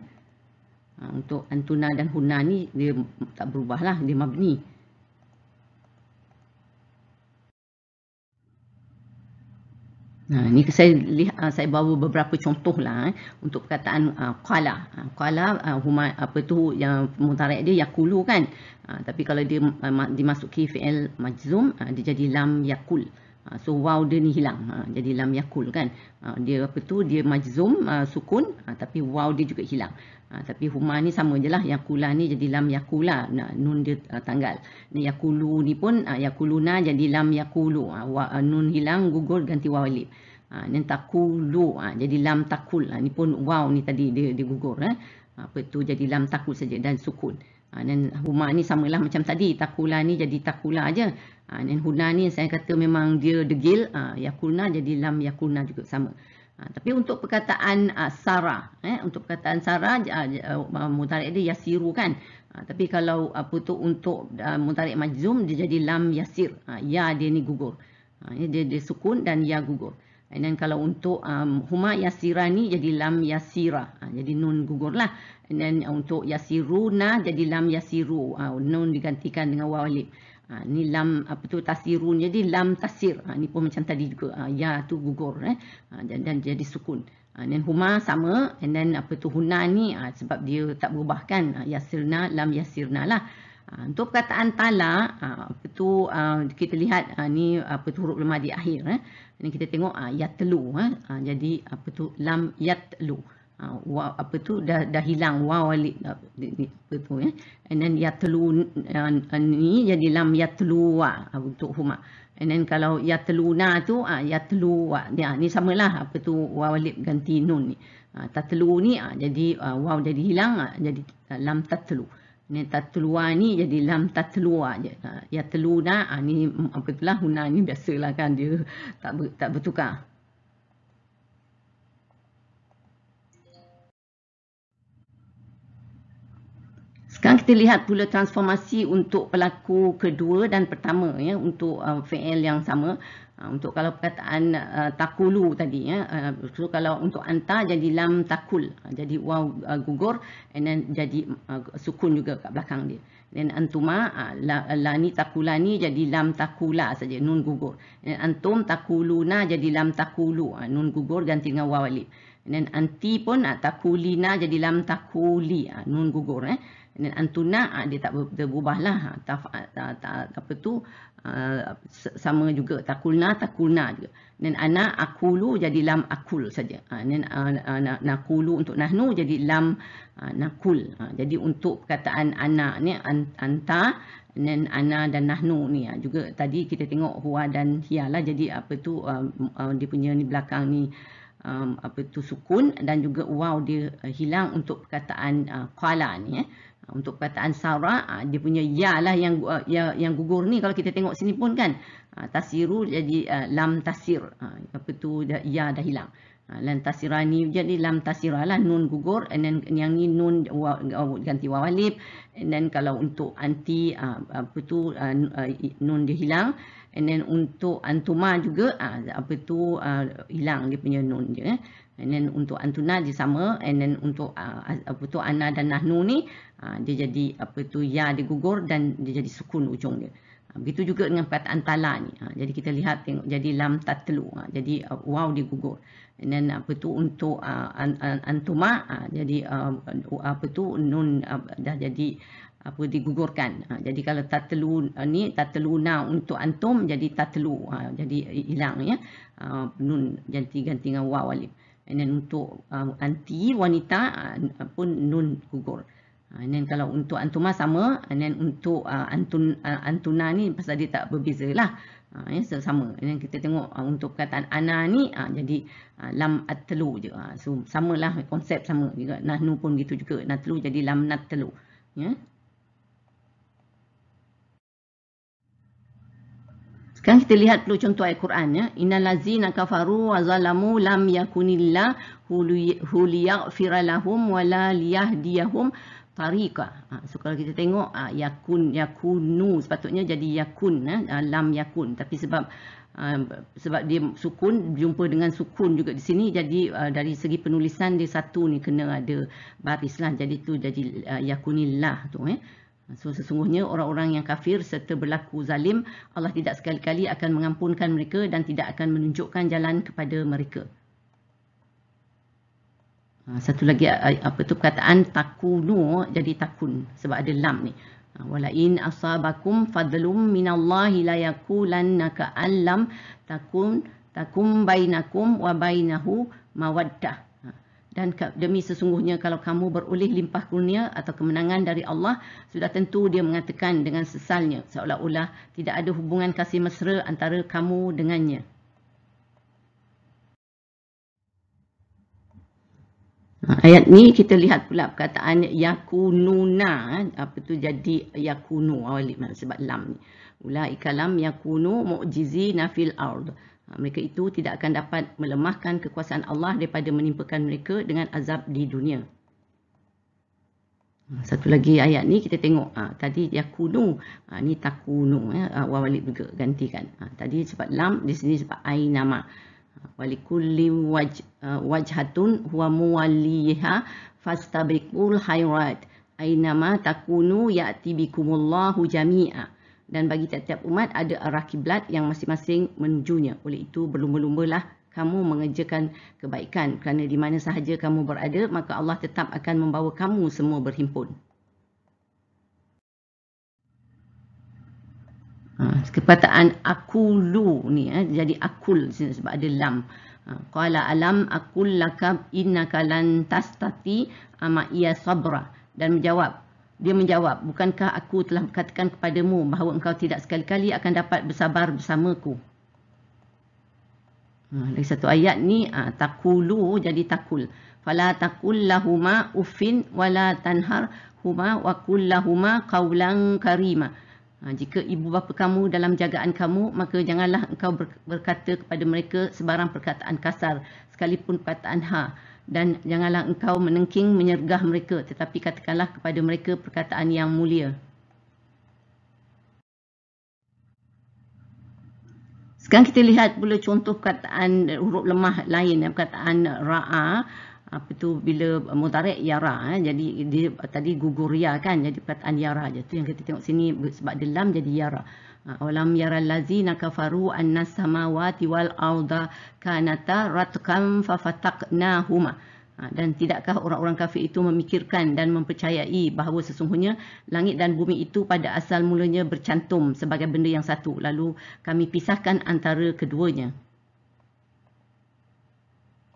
Untuk antuna dan huna ni dia tak berubah lah, dia mabni. Ni saya bawa beberapa contoh lah untuk perkataan qala. Qala huma yang mudhari' dia yakulu kan. Tapi kalau dia dimasuki fi'il majzum, dia jadi lam yakul. So waw dia ni hilang, jadi lam yakul kan. Dia dia majzum sukun, tapi waw dia juga hilang. Tapi huma ni sama je lah, yakula ni jadi lam yakula, nun dia tanggal. Ni yakulu ni pun yakuluna jadi lam yakulu, nun hilang, gugur ganti waw alif. Ni takulu, jadi lam takul. Ni pun waw ni tadi dia gugur, jadi lam takul saja dan sukun. Dan huma ni samalah macam tadi, takula ni jadi takula aja. Dan huna ni saya kata memang dia degil, yakulna jadi lam yakulna juga sama. Tapi untuk perkataan sara, untuk perkataan sara mudhari' dia yasiru kan. Tapi kalau untuk mudhari' majzum dia jadi lam yasir. Ya dia ni gugur. Dia sukun dan ya gugur. Dan kalau untuk huma yasirani jadi lam yasira. Jadi nun gugur lah. Dan untuk yasiruna jadi lam yasiru. Nun digantikan dengan waw alif. Ni lam tasirun jadi lam tasir. Ni pun macam tadi juga. Ya tu gugur dan jadi sukun. Dan huma sama. Dan huna ni sebab dia tak berubah kan. Yasirna lam yasirna lah. Untuk perkataan tala, kita lihat ni huruf lemah di akhir. Ini kita tengok yatlu. Jadi lam yatlu. Dah hilang waw alif and then yatlu ni jadi lam yatluwa untuk huma. And then kalau yatluna tu yatluwa. Ni samalah waw alif ganti nun ni. Tatlu ni jadi waw jadi hilang jadi lam tatlu. Ni tatluwa ni jadi lam tatluwa je. Yatluna ni huna ni biasalah kan dia tak bertukar. Sekarang kita lihat pula transformasi untuk pelaku kedua dan pertama untuk fi'il yang sama. Untuk kalau perkataan takulu tadi so kalau untuk anta jadi lam takul. Jadi waw gugur and then jadi sukun juga kat belakang dia. Dan antuma la ni takulani jadi lam takula saja nun gugur. Dan antum takuluna jadi lam takulu nun gugur ganti dengan waw alif. Dan anti pun takulina jadi lam takuli nun gugur Dan antuna dia tak berubahlah. Sama juga takulna juga. Dan ana akulu jadi lam akul saja. Dan nakulu untuk nahnu jadi lam nakul. Jadi untuk perkataan ana ni anta dan ana dan nahnu ni juga tadi kita tengok huwa dan hiya lah. Jadi dia punya ni belakang ni sukun dan juga waw dia hilang untuk perkataan qala ni Untuk perkataan sara dia punya ya lah yang gugur ni kalau kita tengok sini pun kan tasiru jadi lam tasir ya dah hilang. Lam tasirani jadi lam tasiralah nun gugur and then yang ni nun ganti waw alif and then kalau untuk anti nun dia hilang and then untuk antuma juga hilang dia punya nun je and then untuk antuna dia sama and then untuk ana dan nahnu ni dia jadi ya dia gugur dan dia jadi sukun ujung dia. Begitu juga dengan perkataan tala ni. Jadi kita lihat tengok jadi lam tatlu. Jadi waw dia gugur. And then untuk antuma jadi nun dah jadi digugurkan. Jadi kalau tatlu ni tatluna untuk antum jadi tatlu. Jadi hilang nun ganti dengan waw alif. And then untuk anti wanita pun nun gugur. And then kalau untuk antuma sama, and then untuk antuna ni pasal dia tak berbeza lah. Sama. And then kita tengok untuk perkataan ana ni jadi lam atlu je. So samalah konsep sama juga. Nahnu pun gitu juga. Natlu jadi lam natlu. Sekarang kita lihat dulu contoh ayat Quran Innal ladzina kafaru wa zalamu lam yakunillah huliyaghfira lahum wala liyahdiyahum tariqa. So kalau kita tengok yakunu sepatutnya jadi yakun lam yakun tapi sebab dia sukun jumpa dengan sukun juga di sini jadi dari segi penulisan dia satu ni kena ada baris lah jadi tu jadi yakunillah tu So sesungguhnya orang-orang yang kafir serta berlaku zalim Allah tidak sekali-kali akan mengampunkan mereka dan tidak akan menunjukkan jalan kepada mereka. Satu lagi perkataan takunu jadi takun sebab ada lam ni. Wala in asabakum fadlum minallahi la yaqulanna ka'allam takum bainakum wa bainahu mawaddah. Dan demi sesungguhnya kalau kamu beroleh limpah kurnia atau kemenangan dari Allah sudah tentu dia mengatakan dengan sesalnya seolah-olah tidak ada hubungan kasih mesra antara kamu dengannya. Ayat ni kita lihat pula perkataan yakununa, apa tu jadi yakunu awal sebab lam ni. Ulaika lam yakunu mu'jizina fil ard. Mereka itu tidak akan dapat melemahkan kekuasaan Allah daripada menimpakan mereka dengan azab di dunia. Satu lagi ayat ni kita tengok tadi yakunu, ni takunu walik juga gantikan. Tadi sebab lam, di sini sebab ainama. Walikulli wajhatun huwa muwalliha fastabiqul khairat ainama takunu ya'ti bikumullahu jami'a. Dan bagi tiap-tiap umat ada arah kiblat yang masing-masing menujunya. Oleh itu berlumba-lumbalah kamu mengerjakan kebaikan, kerana di mana sahaja kamu berada maka Allah tetap akan membawa kamu semua berhimpun. Perkataan akulu ni jadi akul sebab ada lam. Qala alam akul laka innaka lan tastati ama iya sabra. Dan dia menjawab, bukankah aku telah katakan kepadamu bahawa engkau tidak sekali-kali akan dapat bersabar bersamaku. Lagi satu ayat ni takulu jadi takul. Fala takul lahuma uffin wala tanhar huma wa qul lahuma qawlan karima. Jika ibu bapa kamu dalam jagaan kamu, maka janganlah engkau berkata kepada mereka sebarang perkataan kasar, sekalipun perkataan ha. Dan janganlah engkau menengking menyergah mereka, tetapi katakanlah kepada mereka perkataan yang mulia. Sekarang kita lihat pula contoh perkataan huruf lemah lain, perkataan ra'a. Apa tu bila mudhari' yara, jadi dia tadi gugur ya kan, jadi perkataan yara je tu yang kita tengok sini sebab dia lam jadi yara. Awalam yaral ladzina kafaru annas samawati wal arda kanata ratqan fafataqnahuma. Dan tidakkah orang-orang kafir itu memikirkan dan mempercayai bahawa sesungguhnya langit dan bumi itu pada asal mulanya bercantum sebagai benda yang satu, lalu kami pisahkan antara keduanya.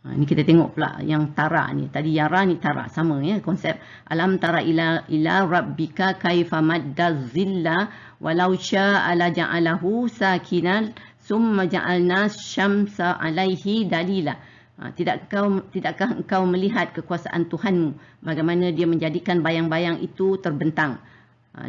Ini kita tengok pula yang tara ni. Tadi yara ni tara. Sama ya konsep. Alam tara ila rabbika kaifa madda zilla walau sya'a la ja'alahu sakinan summa ja'alna syamsa alaihi dalila. Tidakkah engkau melihat kekuasaan Tuhanmu bagaimana dia menjadikan bayang-bayang itu terbentang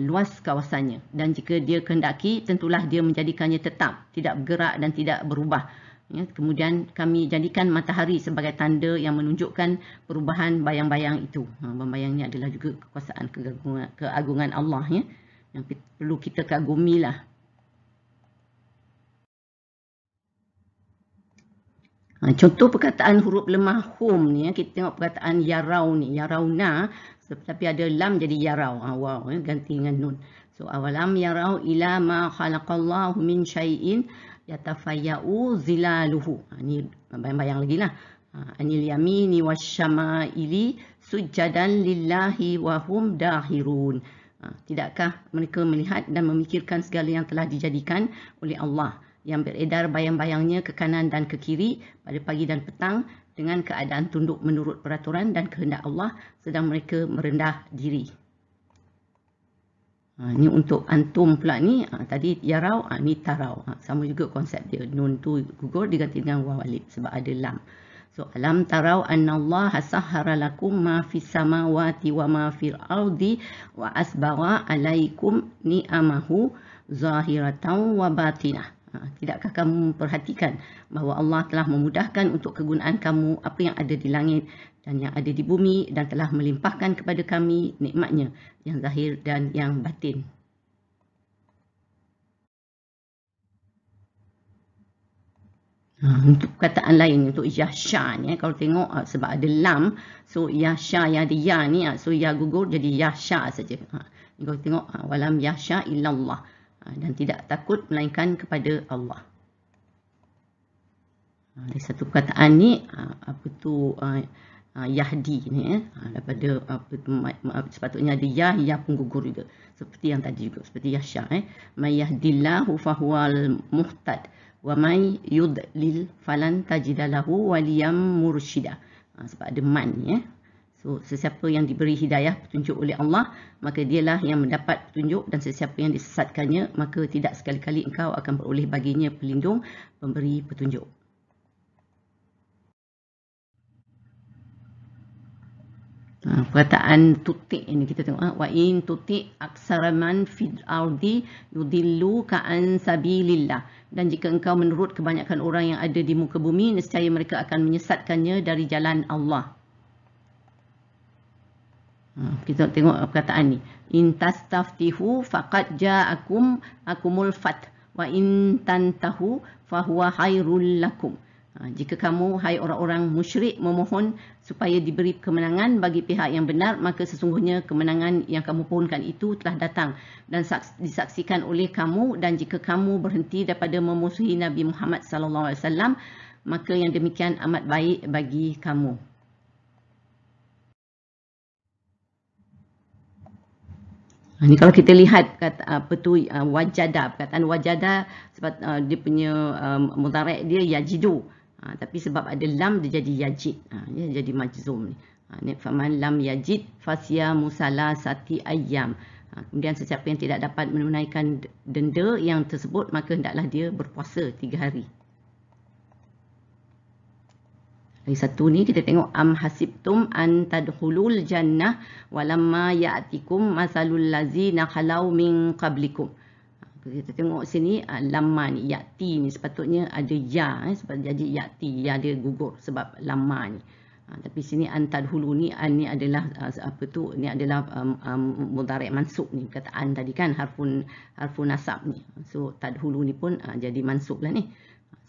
luas kawasannya, dan jika dia kehendaki tentulah dia menjadikannya tetap, tidak bergerak dan tidak berubah. Ya, kemudian kami jadikan matahari sebagai tanda yang menunjukkan perubahan bayang-bayang itu. Bayang ini adalah juga kekuasaan keagungan Allah ya, yang perlu kita kagumilah. Contoh perkataan huruf lemah hum ni, kita tengok perkataan yarau ni, yarauna, tapi ada lam jadi yarau. Wow, ganti dengan nun. So awalam yarau ila ma khalaqallahu min syai'in yatafayya'u zilaluhu. Ini bayang-bayang lagi lah. Anil yamini wasyama'ili sujjadan lillahi wahum dahirun. Tidakkah mereka melihat dan memikirkan segala yang telah dijadikan oleh Allah, yang beredar bayang-bayangnya ke kanan dan ke kiri pada pagi dan petang dengan keadaan tunduk menurut peraturan dan kehendak Allah, sedang mereka merendah diri. Ni untuk antum pula ni, tadi yarau, ni tarau. Sama juga konsep dia. Nun tu gugur diganti dengan waw alif sebab ada lam. So alam tarau annallaha sahhara lakum ma fis samawati wa ma fil ardi wa asbagha alaikum ni'amahu zahiratan wa batinah. Tidakkah kamu memperhatikan bahawa Allah telah memudahkan untuk kegunaan kamu apa yang ada di langit dan yang ada di bumi, dan telah melimpahkan kepada kami nikmatnya yang zahir dan yang batin. Untuk perkataan lain, untuk yahsha ni, kalau tengok sebab ada lam, so yahsha yang ada ya ni, so ya gugur jadi yahsha saja. Kalau tengok walam yahsha illallah, dan tidak takut melainkan kepada Allah. Ada satu perkataan ni, apa tu yahdi ni, daripada sepatutnya ada ya pun gugur juga, seperti yang tadi juga, seperti yahsha. May yahdillahu fahuwal muhtad wa may yudlil falan tajidalahu waliyam mursyida. Sebab ada man ni. So, sesiapa yang diberi hidayah petunjuk oleh Allah, maka dialah yang mendapat petunjuk, dan sesiapa yang disesatkannya, maka tidak sekali-kali engkau akan beroleh baginya pelindung, pemberi petunjuk. Perkataan tuti ini kita tengok, wa in tuti aksaraman fil ardi yudilluka an sabilillah, dan jika engkau menurut kebanyakan orang yang ada di muka bumi, nescaya mereka akan menyesatkannya dari jalan Allah. Kita tengok perkataan ni, in tastaftihu faqad ja'akumul fath wa in tantahu fahuwa khairul lakum. Jika kamu, hai orang-orang musyrik, memohon supaya diberi kemenangan bagi pihak yang benar, maka sesungguhnya kemenangan yang kamu pohonkan itu telah datang dan disaksikan oleh kamu. Dan jika kamu berhenti daripada memusuhi Nabi Muhammad SAW, maka yang demikian amat baik bagi kamu. Ini kalau kita lihat kata apa tu, wajada, perkataan wajada sebab dia punya mudhari' dia yajidu. Tapi sebab ada lam dia jadi yajid, dia jadi majzum ni. Ni faman lam yajid fasyamu salasati ayyam. Kemudian sesiapa yang tidak dapat menunaikan denda yang tersebut, maka hendaklah dia berpuasa 3 hari. Lagi satu ni kita tengok, am hasibtum an tadkhulul jannah walamma ya'tikum masalul ladzina khalau min qablikum. Kita tengok sini, lamma ni, ya'ti ni sepatutnya ada ya, sebab jadi ya'ti, ya dia gugur sebab lamma ni. Tapi sini an tadkhulu ni, an ni adalah apa tu, ni adalah mudhari' mansub ni, perkataan tadi kan harfun nasab ni. So tadkhulu ni pun jadi mansub lah ni.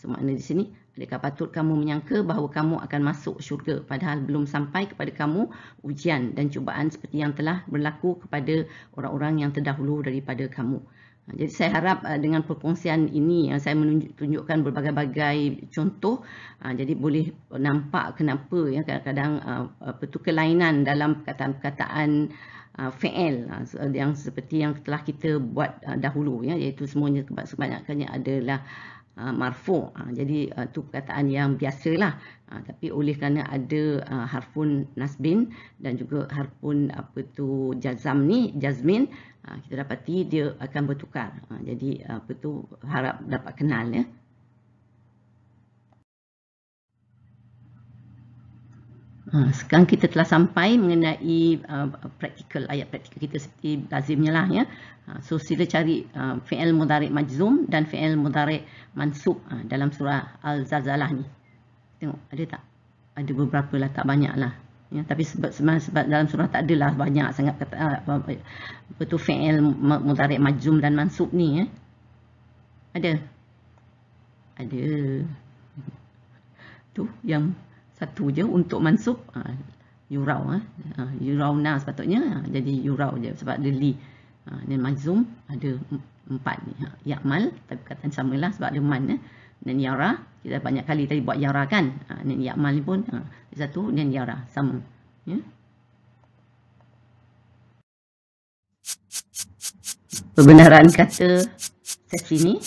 So makna di sini, adakah patut kamu menyangka bahawa kamu akan masuk syurga padahal belum sampai kepada kamu ujian dan cubaan seperti yang telah berlaku kepada orang-orang yang terdahulu daripada kamu. Jadi saya harap dengan perkongsian ini saya menunjukkan berbagai-bagai contoh, jadi boleh nampak kenapa ya kadang-kadang kelainan dalam perkataan-perkataan fi'il yang seperti yang telah kita buat dahulu ya, iaitu semuanya kebanyakannya adalah marfu'. Jadi itu perkataan yang biasalah, tapi oleh kerana ada harfun nasbin dan juga harfun jazmin, kita dapati dia akan bertukar. Jadi harap dapat kenal ya. Sekarang kita telah sampai mengenai ayat praktikal kita seperti lazimnya lah ya. So sila cari fi'il mudhari' majzum dan fi'il mudhari' mansub dalam surah Al-Zalzalah ni. Tengok ada tak? Ada beberapa lah, tak banyak lah. Ya, tapi sebab dalam surah tak adalah banyak sangat kata apa tu fi'il mudhari' majzum dan mansub ni ya. Ada. Tu yang satu je untuk mansub, yurau, yurauna sepatutnya, jadi yurau je sebab ada li. Dan majzum ada 4 ni, ya'mal, tapi perkataan samalah sebab ada man. Dan yara, kita banyak kali tadi buat yara kan, dan ya'mal ni pun satu, dan yara sama ya. Perbenaran kata sesi ni,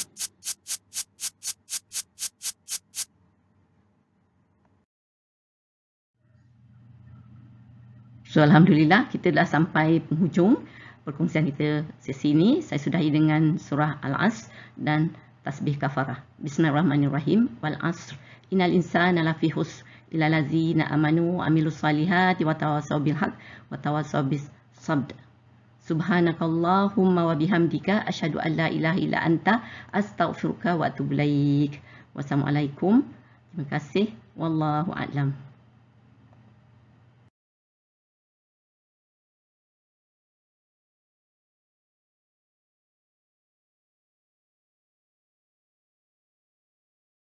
so alhamdulillah kita dah sampai penghujung perkongsian kita sesi ini. Saya sudahi dengan surah Al-Asr dan tasbih kafarah. Bismillahirrahmanirrahim. Wal asr innal insana lafi khusr illa allazina amanu wa amilus salihati wa tawassaw bil haqq wa tawassaw bis sabr. Subhanakallahumma wa bihamdika asyhadu an la ilaha illa anta astaghfiruka wa atubu ilaik. Wassalamualaikum. Terima kasih. Wallahu a'lam.